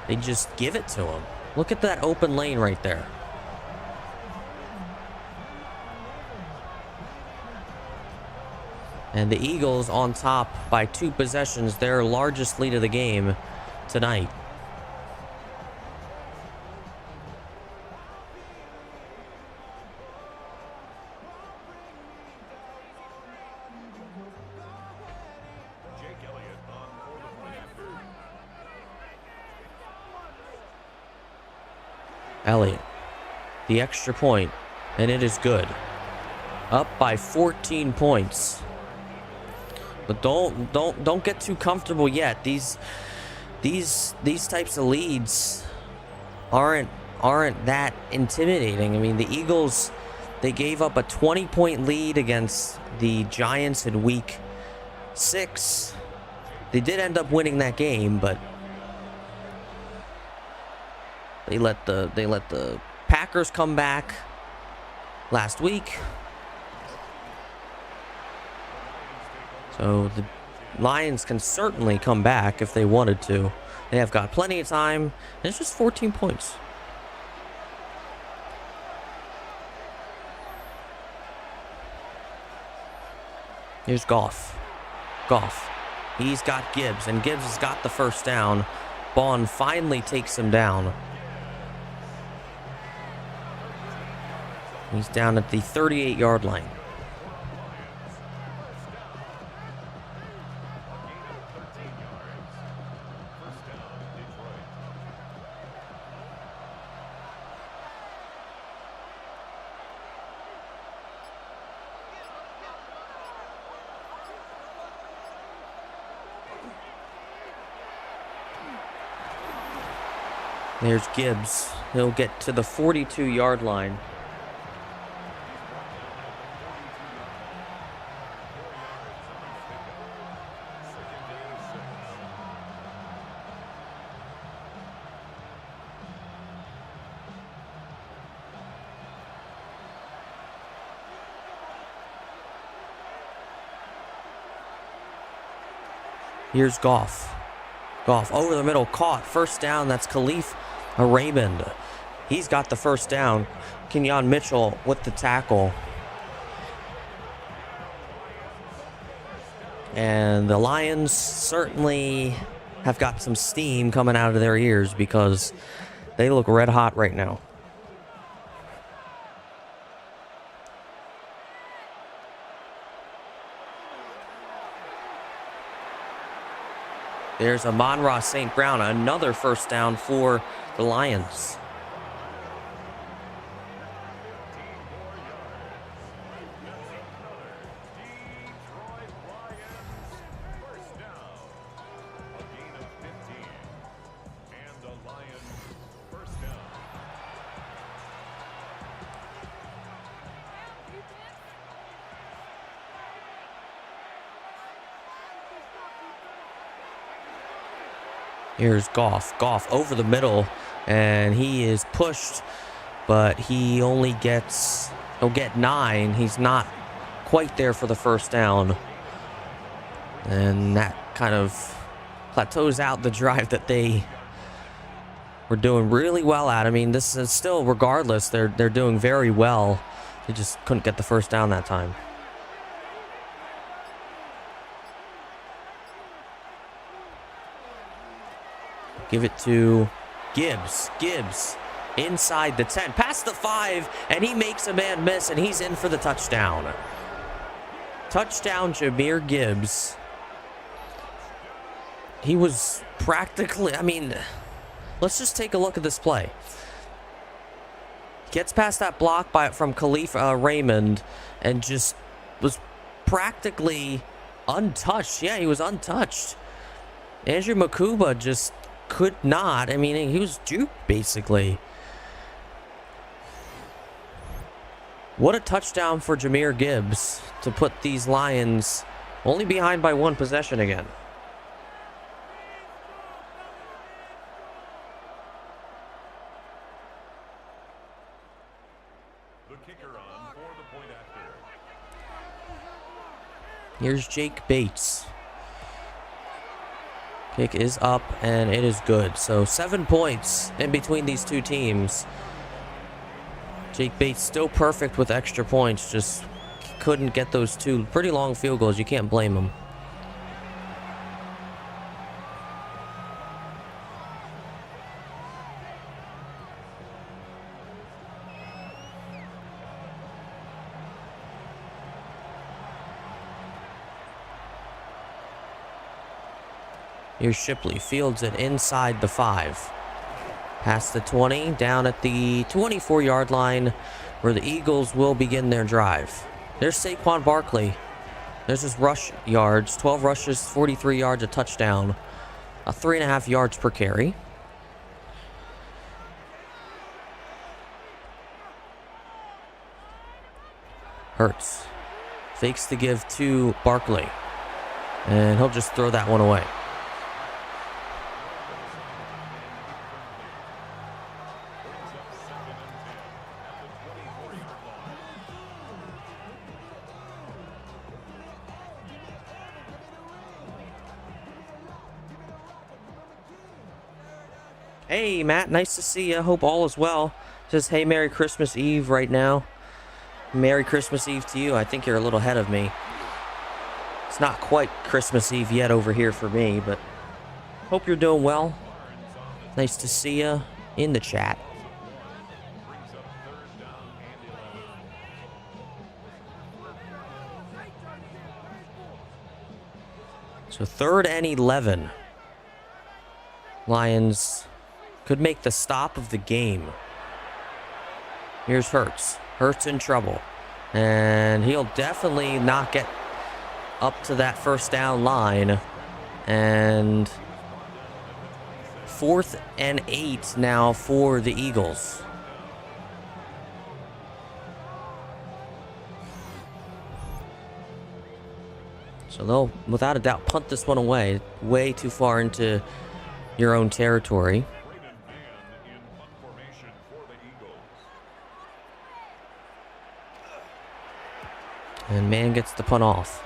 They just give it to him. Look at that open lane right there. And the Eagles on top by 2 possessions, their largest lead of the game tonight. Jake Elliott on for the point after. Elliott, the extra point, and it is good. Up by 14 points. But don't get too comfortable yet. These types of leads aren't that intimidating. I mean, the Eagles, they gave up a 20-point lead against the Giants in week 6. They did end up winning that game, but they let the Packers come back last week. So the Lions can certainly come back if they wanted to. They have got plenty of time. And it's just 14 points. Here's Goff. Goff. He's got Gibbs, and Gibbs has got the first down. Bond finally takes him down. He's down at the 38-yard line. There's Gibbs. He'll get to the 42-yard line. Here's Goff. Goff over the middle, caught. First down, that's Khalif Raymond. He's got the first down. Kenyon Mitchell with the tackle. And the Lions certainly have got some steam coming out of their ears because they look red hot right now. There's Amon-Ra St. Brown, another first down for the Lions. Here's Goff. Goff over the middle, and he is pushed, but he'll get 9. He's not quite there for the first down. And that kind of plateaus out the drive that they were doing really well at. I mean, this is still, regardless, they're doing very well. They just couldn't get the first down that time. Give it to Gibbs. Gibbs inside the 10, past the 5, and he makes a man miss, and he's in for the touchdown. Touchdown, Jahmyr Gibbs. He was practically, I mean, let's just take a look at this play. Gets past that block from Khalif Raymond and just was practically untouched. Yeah, he was untouched. Andrew Mukuba just could not. I mean, he was duped, basically. What a touchdown for Jahmyr Gibbs to put these Lions only behind by 1 possession again. The kicker on for the point after. Here's Jake Bates. Kick is up, and it is good. So 7 points in between these two teams. Jake Bates still perfect with extra points, just couldn't get those two pretty long field goals. You can't blame him. Here's Shipley, fields it inside the 5. Past the 20, down at the 24-yard line where the Eagles will begin their drive. There's Saquon Barkley. There's his rush yards, 12 rushes, 43 yards, a touchdown, 3.5 yards per carry. Hurts fakes the give to Barkley, and he'll just throw that one away. Hey, Matt, nice to see you. Hope all is well. Says, hey, Merry Christmas Eve right now. Merry Christmas Eve to you. I think you're a little ahead of me. It's not quite Christmas Eve yet over here for me, but hope you're doing well. Nice to see you in the chat. So 3rd and 11. Lions could make the stop of the game. Here's Hurts. Hurts in trouble. And he'll definitely not get up to that first down line. And 4th and 8 now for the Eagles. So they'll, without a doubt, punt this one away. Way too far into your own territory. And man gets the punt off.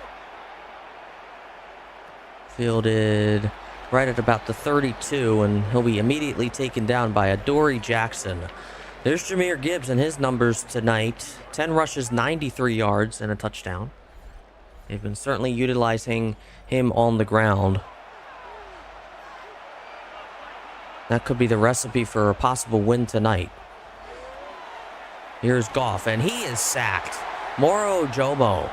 Fielded right at about the 32, and he'll be immediately taken down by Adoree Jackson. There's Jahmyr Gibbs and his numbers tonight. 10 rushes, 93 yards, and a touchdown. They've been certainly utilizing him on the ground. That could be the recipe for a possible win tonight. Here's Goff, and he is sacked. Moro Ojomo.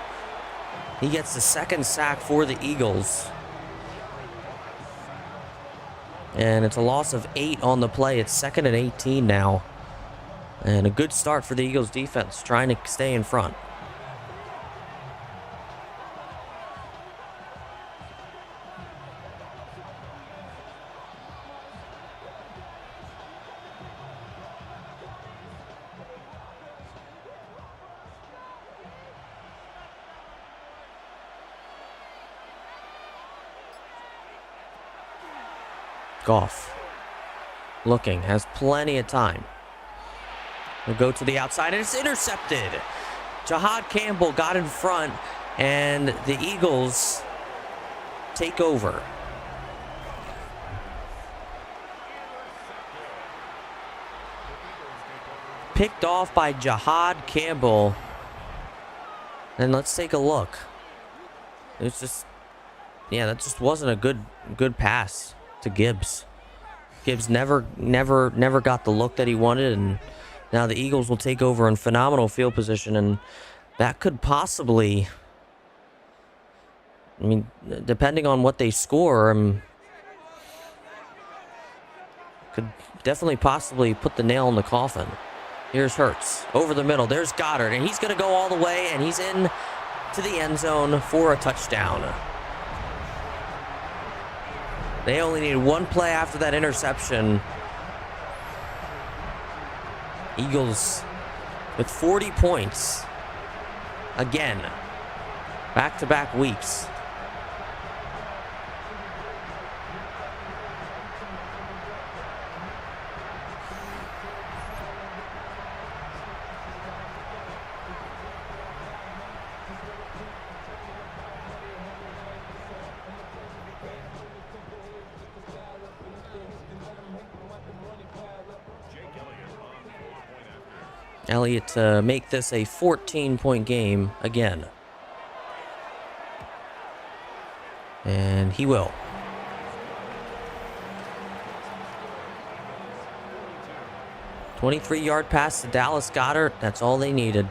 He gets the 2nd sack for the Eagles. And it's a loss of 8 on the play. It's 2nd and 18 now. And a good start for the Eagles defense, trying to stay in front. Goff looking, has plenty of time. We'll go to the outside, and it's intercepted. Jahad Campbell got in front, and the Eagles take over. Picked off by Jahad Campbell. And let's take a look. It's just, yeah, that just wasn't a good pass to Gibbs. Gibbs never got the look that he wanted, and now the Eagles will take over in phenomenal field position, and that could possibly, I mean, depending on what they score, could definitely possibly put the nail in the coffin. Here's Hurts over the middle. There's Goddard, and he's going to go all the way, and he's in to the end zone for a touchdown. They only need one play after that interception. Eagles with 40 points. Again, back-to-back weeks. Elliott to make this a 14-point game again. And he will. 23-yard pass to Dallas Goedert. That's all they needed.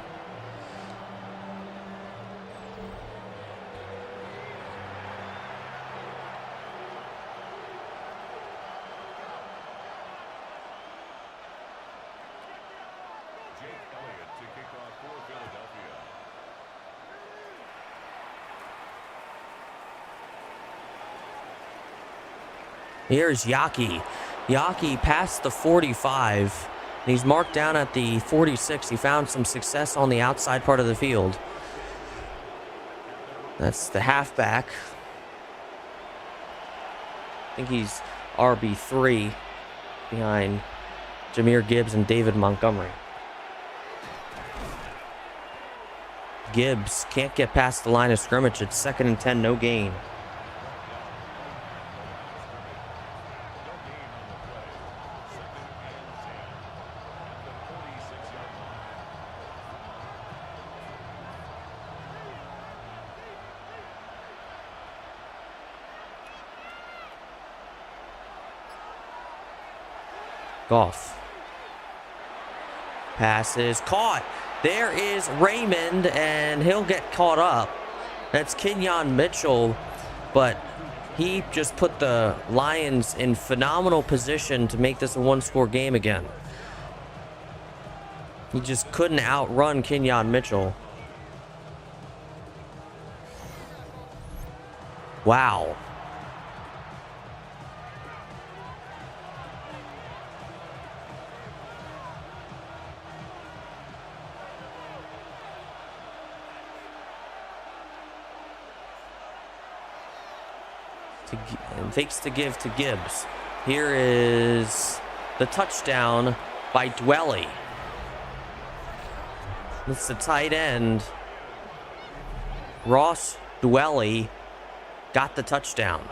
Here's Yaki. Yaki past the 45. He's marked down at the 46. He found some success on the outside part of the field. That's the halfback. I think he's RB3 behind Jahmyr Gibbs and David Montgomery. Gibbs can't get past the line of scrimmage. It's 2nd and 10, no gain. Goff. Pass is caught. There is Raymond, and he'll get caught up. That's Kenyon Mitchell, but he just put the Lions in phenomenal position to make this a one-score game again. He just couldn't outrun Kenyon Mitchell. Wow. Takes to give to Gibbs. Here is the touchdown by Dwelley. It's the tight end. Ross Dwelley got the touchdown.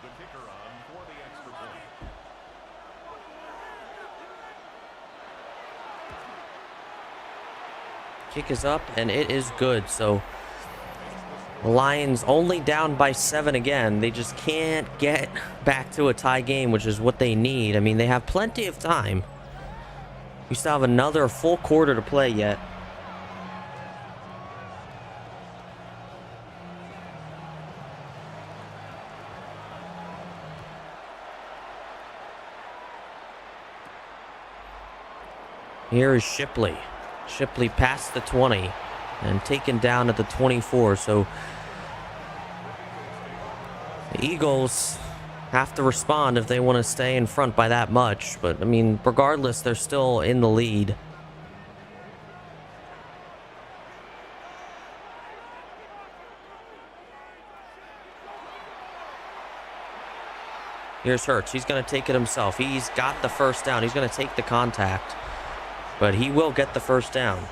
The kicker on for the extra point. Kick is up, and it is good. So Lions only down by 7 again. They just can't get back to a tie game, which is what they need. I mean, they have plenty of time. We still have another full quarter to play yet. Here is Shipley. Shipley past the 20 and taken down at the 24. So the Eagles have to respond if they want to stay in front by that much. But, I mean, regardless, they're still in the lead. Here's Hurts. He's going to take it himself. He's got the first down. He's going to take the contact. But he will get the first down.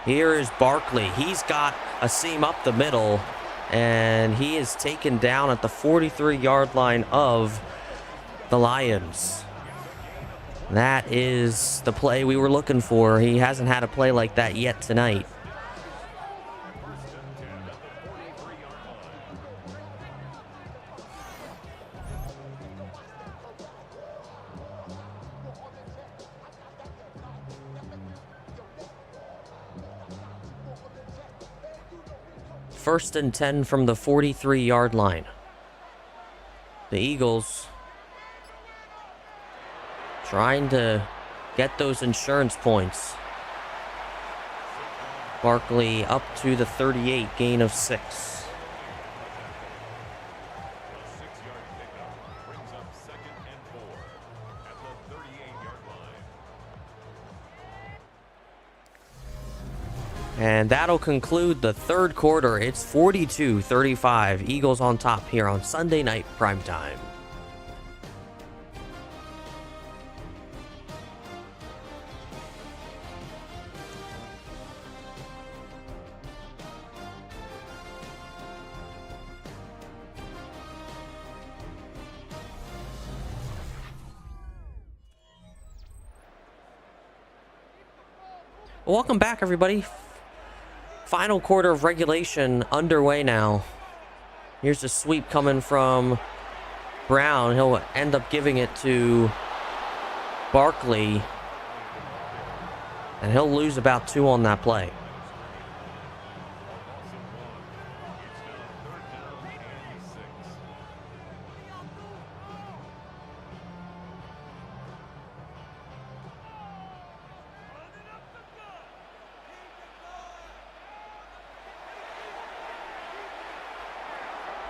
Here is Barkley. He's got a seam up the middle, and he is taken down at the 43-yard line of the Lions. That is the play we were looking for. He hasn't had a play like that yet tonight. First and 10 from the 43-yard line. The Eagles trying to get those insurance points. Barkley up to the 38, gain of 6. A 6-yard pickup brings up 2nd and 4 at the 38-yard line. And that'll conclude the third quarter. It's 42-35. Eagles on top here on Sunday Night Primetime. Welcome back, everybody. Final quarter of regulation underway now. Here's a sweep coming from Brown. He'll end up giving it to Barkley. And he'll lose about 2 on that play.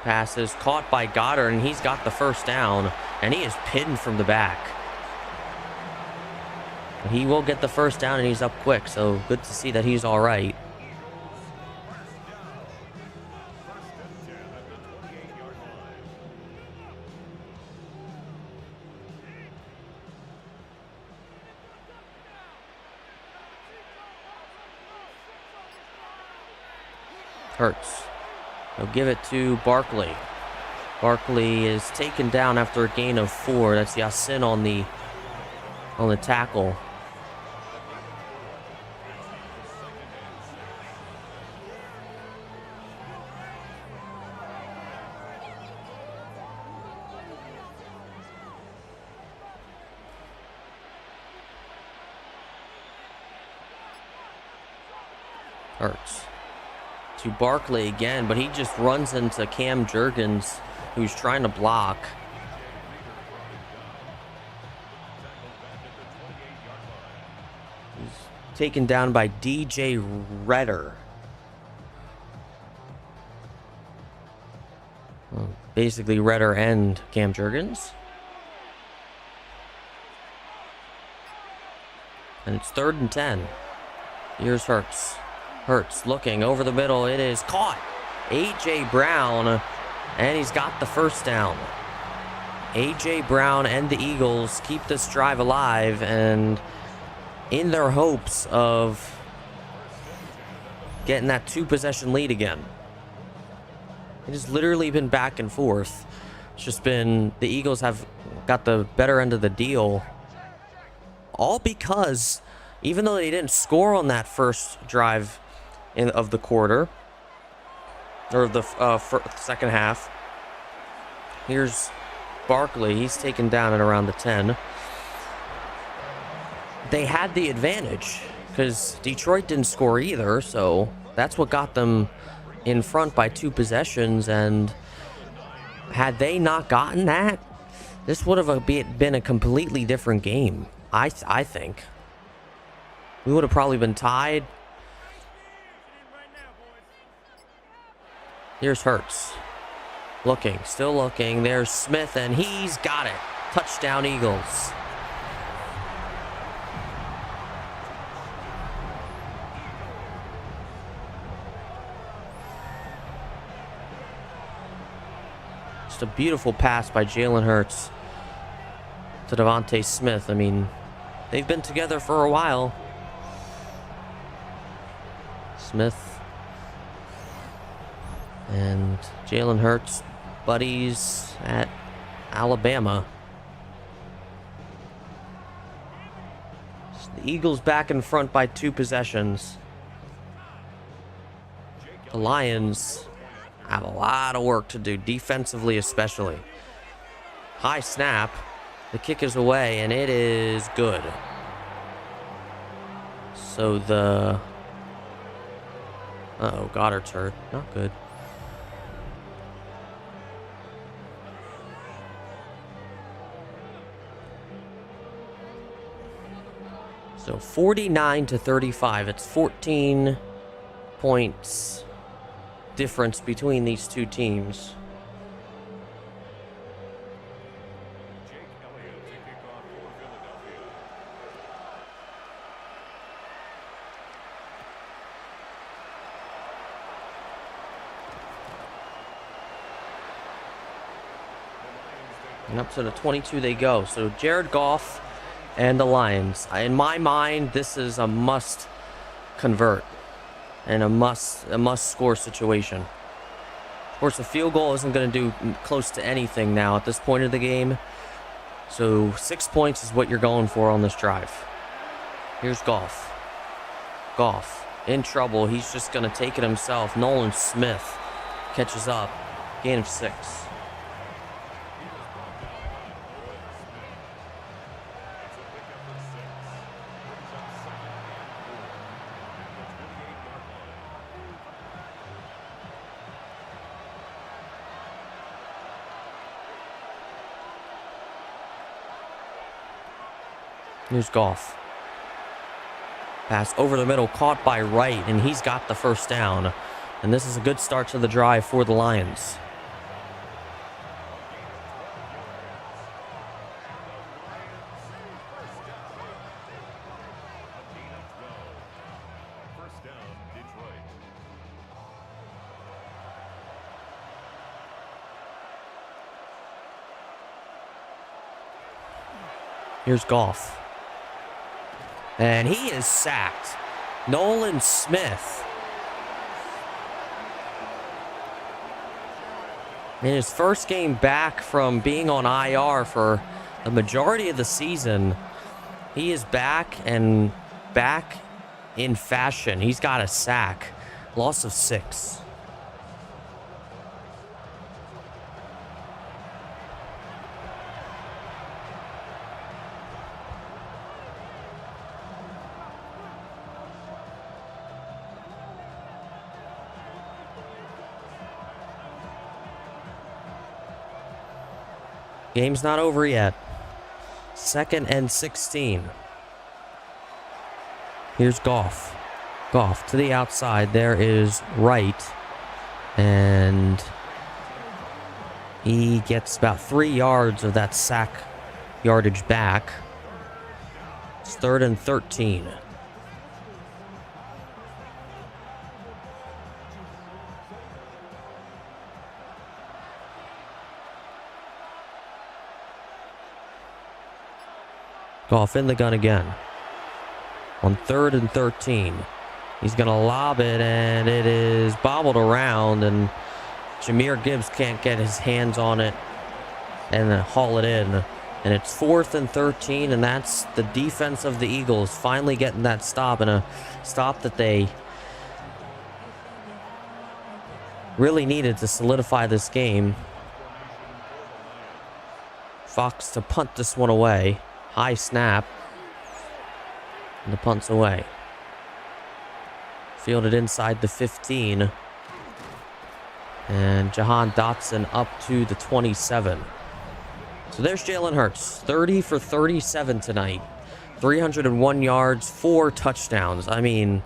Pass is caught by Goddard, and he's got the first down, and he is pinned from the back. He will get the first down, and he's up quick, so good to see that he's all right. Hurts. He'll give it to Barkley. Barkley is taken down after a gain of 4. That's Yasin on the tackle. Hurts. To Barkley again, but he just runs into Cam Jurgens, who's trying to block. He's taken down by DJ Redder. Well, basically Redder and Cam Jurgens. And it's 3rd and 10. Here's Hurts. Hurts looking over the middle. It is caught. A.J. Brown, and he's got the first down. A.J. Brown and the Eagles keep this drive alive, and in their hopes of getting that 2-possession lead again. It has literally been back and forth. It's just been the Eagles have got the better end of the deal. All because even though they didn't score on that first drive of the quarter, or the second half. Here's Barkley. He's taken down at around the 10. They had the advantage because Detroit didn't score either, so that's what got them in front by 2 possessions. And had they not gotten that, this would have been a completely different game. I think we would have probably been tied. Here's Hurts. Looking, still looking. There's Smith, and he's got it. Touchdown, Eagles. Just a beautiful pass by Jalen Hurts to Devontae Smith. I mean, they've been together for a while. Smith and Jalen Hurts, buddies at Alabama. So the Eagles back in front by 2 possessions. The Lions have a lot of work to do, defensively especially. High snap. The kick is away, and it is good. So the... Uh-oh, Goddard's hurt. Not good. So 49-35. It's 14 points difference between these two teams. Jake Elliott to kick off for Philadelphia. And up to the 22 they go. So Jared Goff and the Lions. In my mind, this is a must convert and a must score situation. Of course, a field goal isn't going to do close to anything now at this point of the game. So 6 points is what you're going for on this drive. Here's Goff. Goff in trouble. He's just going to take it himself. Nolan Smith catches up. Gain of 6. Here's Goff. Pass over the middle, caught by Wright, and he's got the first down. And this is a good start to the drive for the Lions. First down, Detroit. Here's Goff. And he is sacked. Nolan Smith. In his first game back from being on IR for the majority of the season, he is back and back in fashion. He's got a sack. Loss of 6. Game's not over yet. 2nd and 16. Here's Goff. Goff to the outside. There is Wright. And he gets about 3 yards of that sack yardage back. It's 3rd and 13. Goff in the gun again. On 3rd and 13. He's going to lob it, and it is bobbled around, and Jahmyr Gibbs can't get his hands on it and haul it in. And it's 4th and 13, and that's the defense of the Eagles finally getting that stop, and a stop that they really needed to solidify this game. Fox to punt this one away. High snap. And the punt's away. Fielded inside the 15. And Jahan Dotson up to the 27. So there's Jalen Hurts. 30 for 37 tonight. 301 yards, 4 touchdowns. I mean,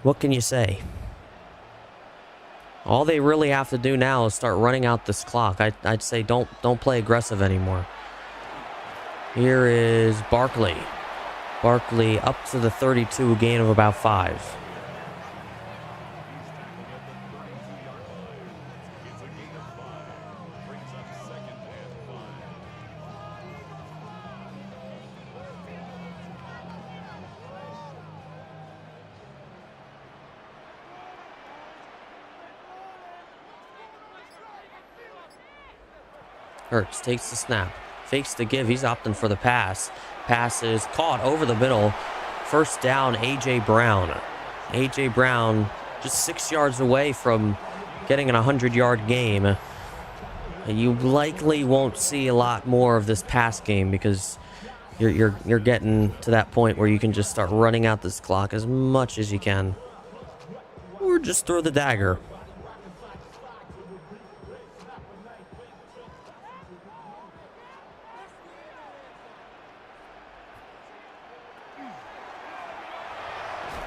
what can you say? All they really have to do now is start running out this clock. I'd say don't play aggressive anymore. Here is Barkley. Barkley up to the 32, a gain of about 5. Hurts takes the snap. Fakes the give. He's opting for the pass. Pass is caught over the middle. First down, A.J. Brown. A.J. Brown just 6 yards away from getting an 100-yard game. And you likely won't see a lot more of this pass game because you're getting to that point where you can just start running out this clock as much as you can. Or just throw the dagger.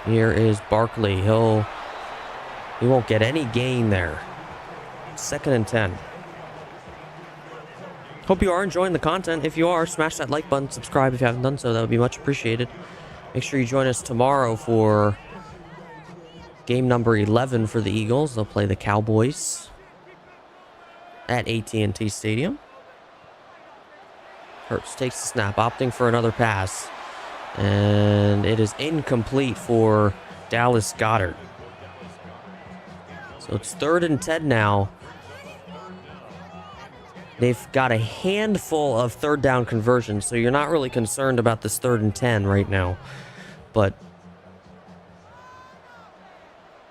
Here is Barkley. He won't get any gain there. 2nd and 10. Hope you are enjoying the content. If you are, smash that like button, subscribe if you haven't done so. That would be much appreciated. Make sure you join us tomorrow for game number 11 for the Eagles. They'll play the Cowboys at AT&T Stadium. Hurts takes the snap, opting for another pass. And it is incomplete for Dallas Goedert. So it's 3rd and 10 now. They've got a handful of 3rd down conversions, so you're not really concerned about this 3rd and 10 right now. But,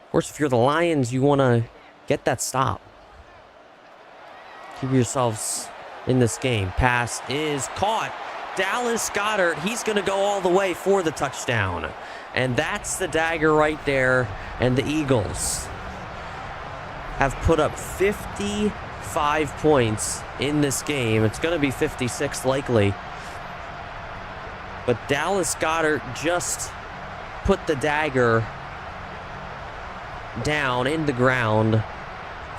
of course, if you're the Lions, you want to get that stop. Keep yourselves in this game. Pass is caught. Dallas Goedert, he's going to go all the way for the touchdown. And that's the dagger right there. And the Eagles have put up 55 points in this game. It's going to be 56 likely. But Dallas Goedert just put the dagger down in the ground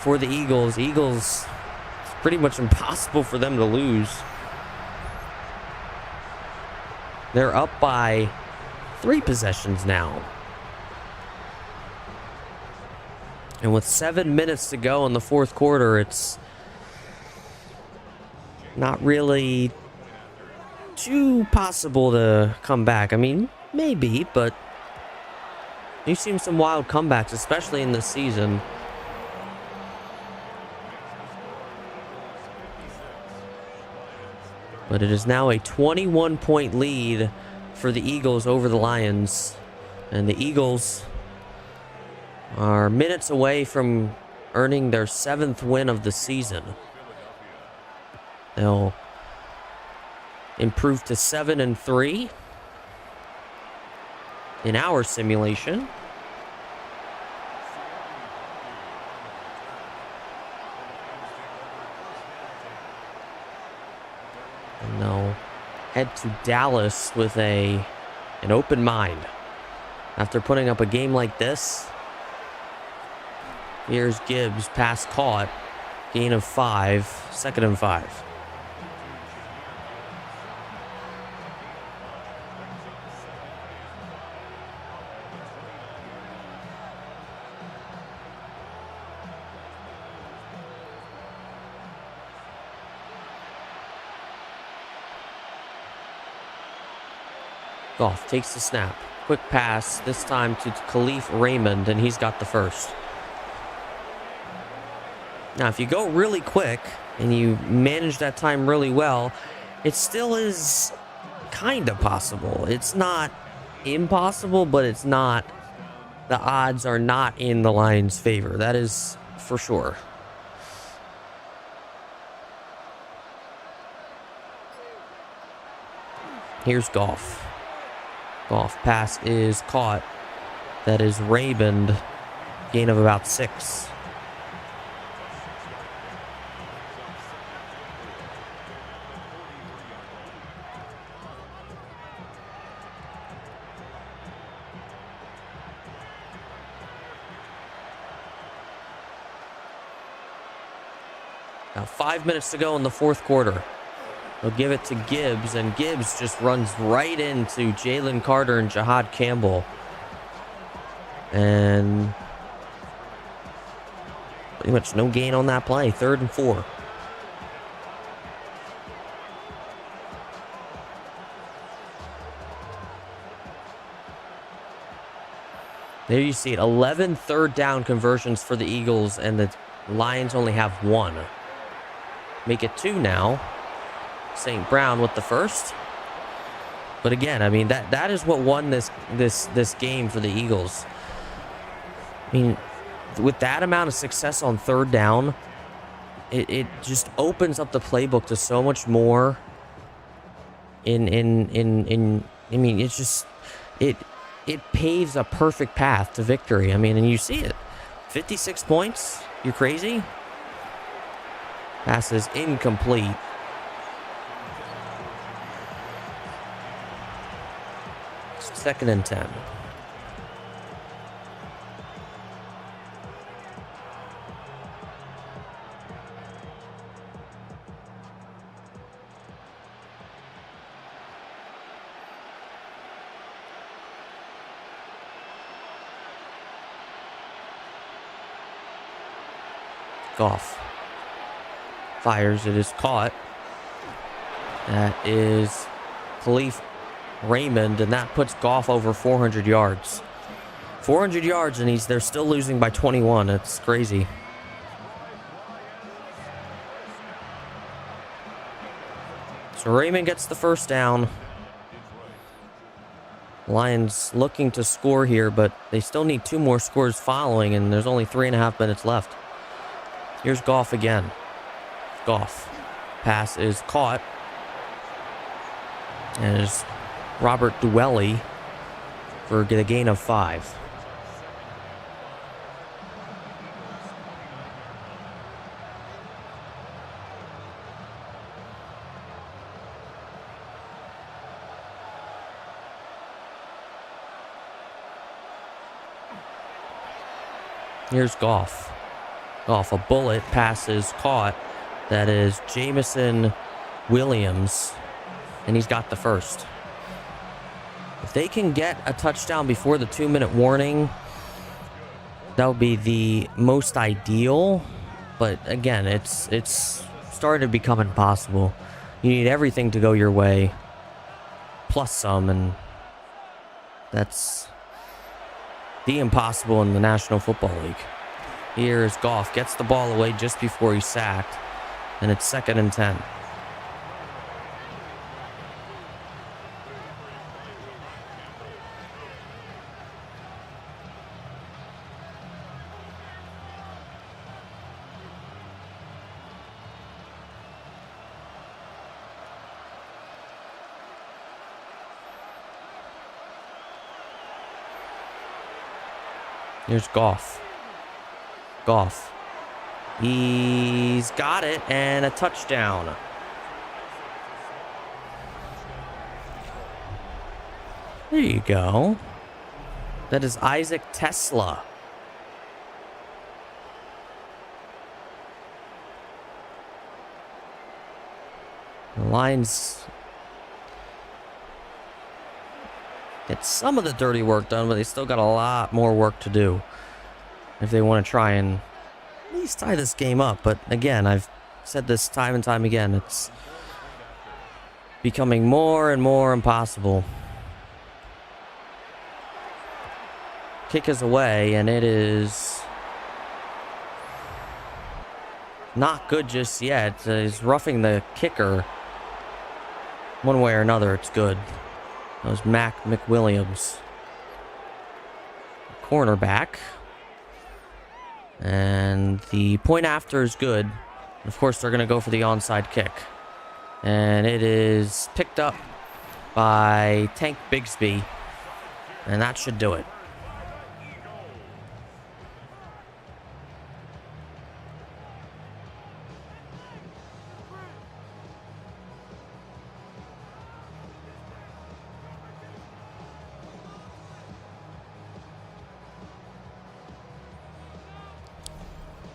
for the Eagles. Eagles, it's pretty much impossible for them to lose. They're up by 3 possessions now. And with 7 minutes to go in the 4th quarter, it's not really too possible to come back. I mean, maybe, but you've seen some wild comebacks, especially in this season. But it is now a 21-point lead for the Eagles over the Lions. And the Eagles are minutes away from earning their 7th win of the season. They'll improve to 7-3 in our simulation. And they'll head to Dallas with an open mind. After putting up a game like this, here's Gibbs, pass caught, gain of 5, 2nd and 5. Goff takes the snap. Quick pass, this time to Khalif Raymond, and he's got the first. Now, if you go really quick and you manage that time really well, it still is kind of possible. It's not impossible, but it's not. The odds are not in the Lions' favor. That is for sure. Here's Goff. Goff pass is caught. That is Raymond. Gain of about 6. Now 5 minutes to go in the 4th quarter. They'll give it to Gibbs, and Gibbs just runs right into Jalen Carter and Jihad Campbell. And pretty much no gain on that play. 3rd and 4. There you see it. 11 third down conversions for the Eagles, and the Lions only have 1. Make it 2 now. St. Brown with the first. But again, I mean, that is what won this game for the Eagles. I mean, with that amount of success on 3rd down, it just opens up the playbook to so much more. I mean, it's just it paves a perfect path to victory. I mean, and you see it. 56 points? You crazy? Pass is incomplete. Second and 10. Goff fires. It is caught. That is Khalif Raymond, and that puts Goff over 400 yards. 400 yards, and they're still losing by 21. It's crazy. So Raymond gets the first down. Lions looking to score here, but they still need 2 more scores following, and there's only 3.5 minutes left. Here's Goff again. Goff. Pass is caught. And it's Robert Dwelley for the gain of 5. Here's Goff. Goff, a bullet, passes, caught. That is Jameson Williams, and he's got the first. If they can get a touchdown before the 2-minute warning, that would be the most ideal. But again, it's starting to become impossible. You need everything to go your way, plus some, and that's the impossible in the National Football League. Here's Goff, gets the ball away just before he's sacked, and it's 2nd and 10. Here's Goff. Goff. He's got it, and a touchdown. There you go. That is Isaac Tesla. The Lions get some of the dirty work done, but they still got a lot more work to do if they want to try and at least tie this game up. But again, I've said this time and time again, it's becoming more and more impossible. Kick is away, and it is not good just yet. He's roughing the kicker. One way or another, it's good. That was Mac McWilliams, cornerback. And the point after is good. Of course, they're going to go for the onside kick. And it is picked up by Tank Bigsby. And that should do it.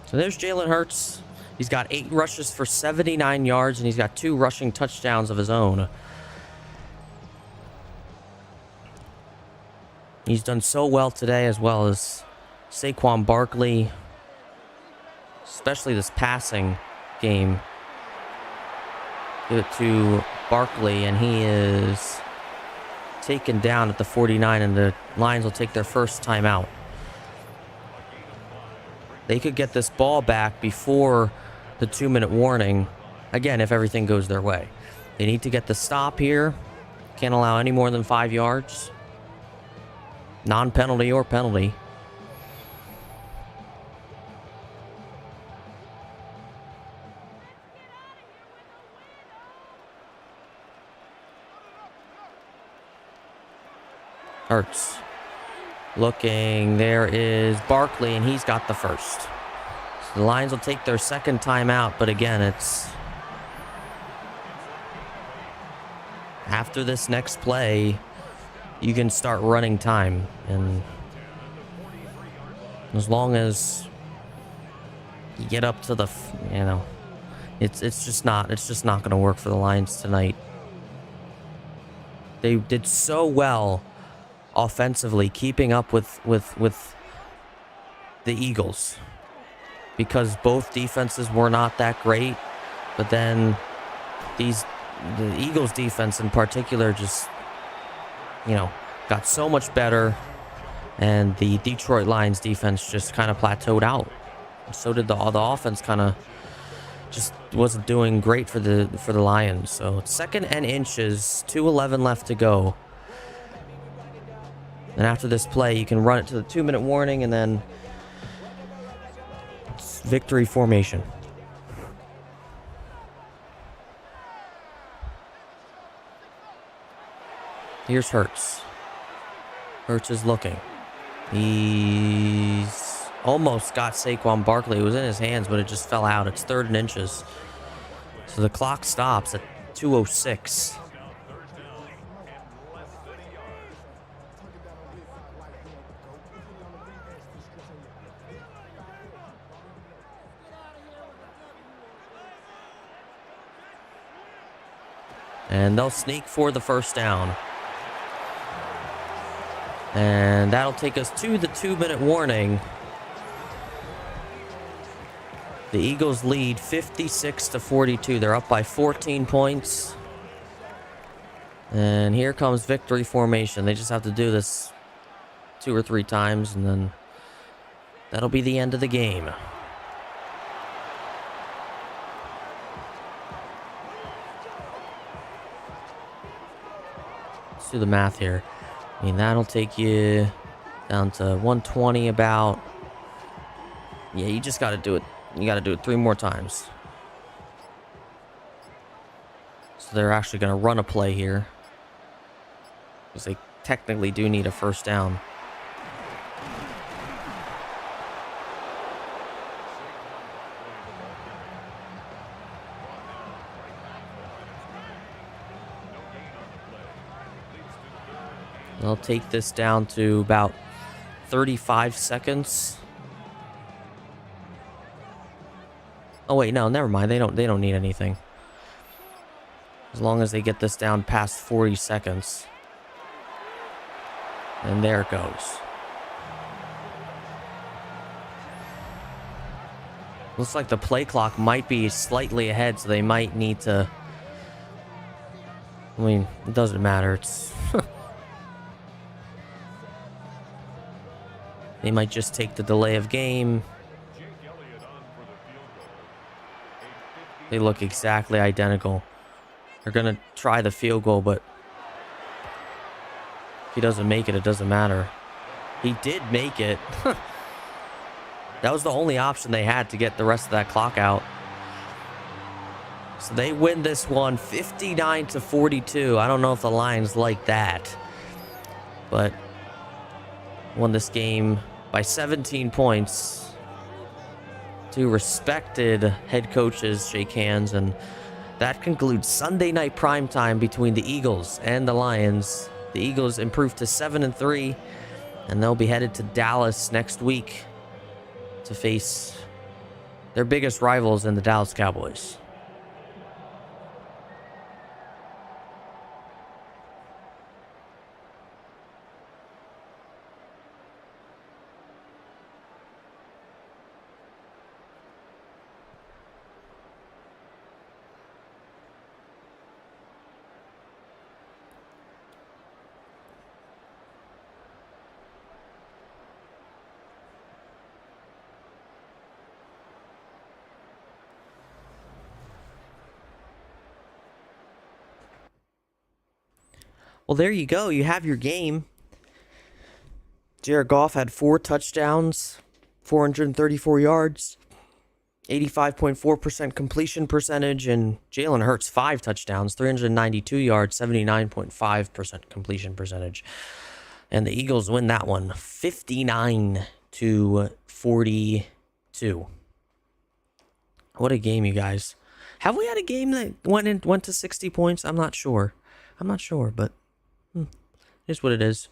So there's Jalen Hurts. He's got 8 rushes for 79 yards, and he's got 2 rushing touchdowns of his own. He's done so well today, as well as Saquon Barkley, especially this passing game. Give it to Barkley, and he is taken down at the 49, and the Lions will take their first timeout. They could get this ball back before the 2-minute warning, again, if everything goes their way. They need to get the stop here. Can't allow any more than 5 yards. Non-penalty or penalty. Hurts. Looking, there is Barkley, and he's got the first. So the Lions will take their second timeout, but again, it's after this next play, you can start running time, and as long as you get up to the, it's just not going to work for the Lions tonight. They did so well offensively, keeping up with the Eagles. because both defenses were not that great. But then the Eagles defense in particular just, got so much better. And the Detroit Lions defense just kind of plateaued out. So did the offense kind of just wasn't doing great for the Lions. So it's 2nd and inches, 2:11 left to go. And after this play, you can run it to the 2-minute warning and then it's victory formation. Here's Hurts. Hurts is looking. He's almost got Saquon Barkley. It was in his hands, but it just fell out. It's 3rd and inches. So the clock stops at 2:06. And they'll sneak for the first down. And that'll take us to the 2-minute warning. The Eagles lead 56-42. They're up by 14 points. And here comes victory formation. They just have to do this 2 or 3 times, and then that'll be the end of the game. Let's do the math here. I mean, that'll take you down to 120 about. Yeah, you just got to do it. You got to do it 3 more times. So they're actually going to run a play here, because they technically do need a first down. They'll take this down to about 35 seconds. Oh wait, no, never mind. They don't need anything. As long as they get this down past 40 seconds. And there it goes. Looks like the play clock might be slightly ahead, so they might need to. I mean, it doesn't matter. It's they might just take the delay of game. They look exactly identical. They're going to try the field goal, but if he doesn't make it, it doesn't matter. He did make it. That was the only option they had to get the rest of that clock out. So they win this one 59-42. I don't know if the Lions like that, but won this game by 17 points. Two respected head coaches shake hands, and that concludes Sunday night primetime between the Eagles and the Lions. The Eagles improved to 7-3, and they'll be headed to Dallas next week to face their biggest rivals in the Dallas Cowboys. Well, there you go. You have your game. Jared Goff had 4 touchdowns, 434 yards, 85.4% completion percentage, and Jalen Hurts 5 touchdowns, 392 yards, 79.5% completion percentage. And the Eagles win that one 59-42. What a game, you guys. Have we had a game that went to 60 points? I'm not sure, but it is what it is.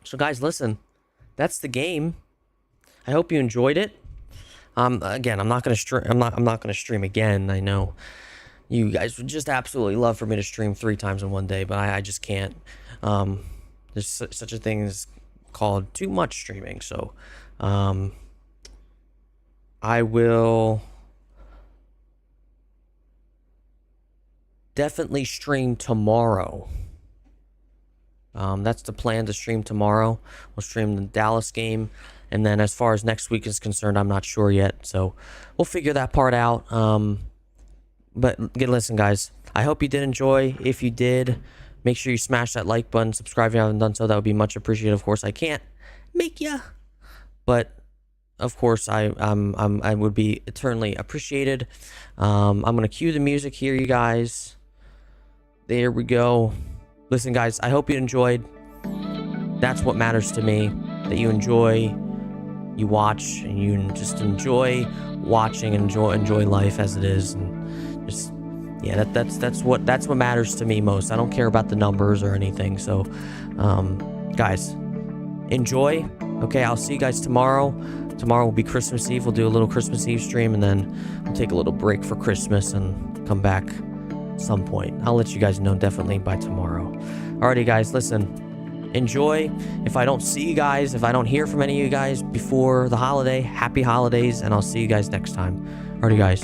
So guys, listen, that's the game. I hope you enjoyed it. Again, I'm not gonna stream. I'm not gonna stream again. I know you guys would just absolutely love for me to stream 3 times in one day, but I just can't. There's such a thing as called too much streaming. So, I will definitely stream tomorrow. That's the plan, to stream tomorrow. We'll stream the Dallas game. And then as far as next week is concerned, I'm not sure yet. So we'll figure that part out. But listen, guys, I hope you did enjoy. If you did, make sure you smash that like button. Subscribe if you haven't done so. That would be much appreciated. Of course, I can't make ya, but of course, I would be eternally appreciated. I'm gonna cue the music here, you guys. There we go. Listen, guys, I hope you enjoyed. That's what matters to me. That you enjoy, you watch, and you just enjoy watching and enjoy life as it is, and just yeah, that's what matters to me most. I don't care about the numbers or anything. So, guys, enjoy. Okay, I'll see you guys tomorrow. Tomorrow will be Christmas Eve. We'll do a little Christmas Eve stream, and then we'll take a little break for Christmas and come back some point. I'll let you guys know definitely by tomorrow. Alrighty, guys, listen, enjoy. If I don't see you guys, if I don't hear from any of you guys before the holiday, happy holidays, and I'll see you guys next time. Alrighty, guys,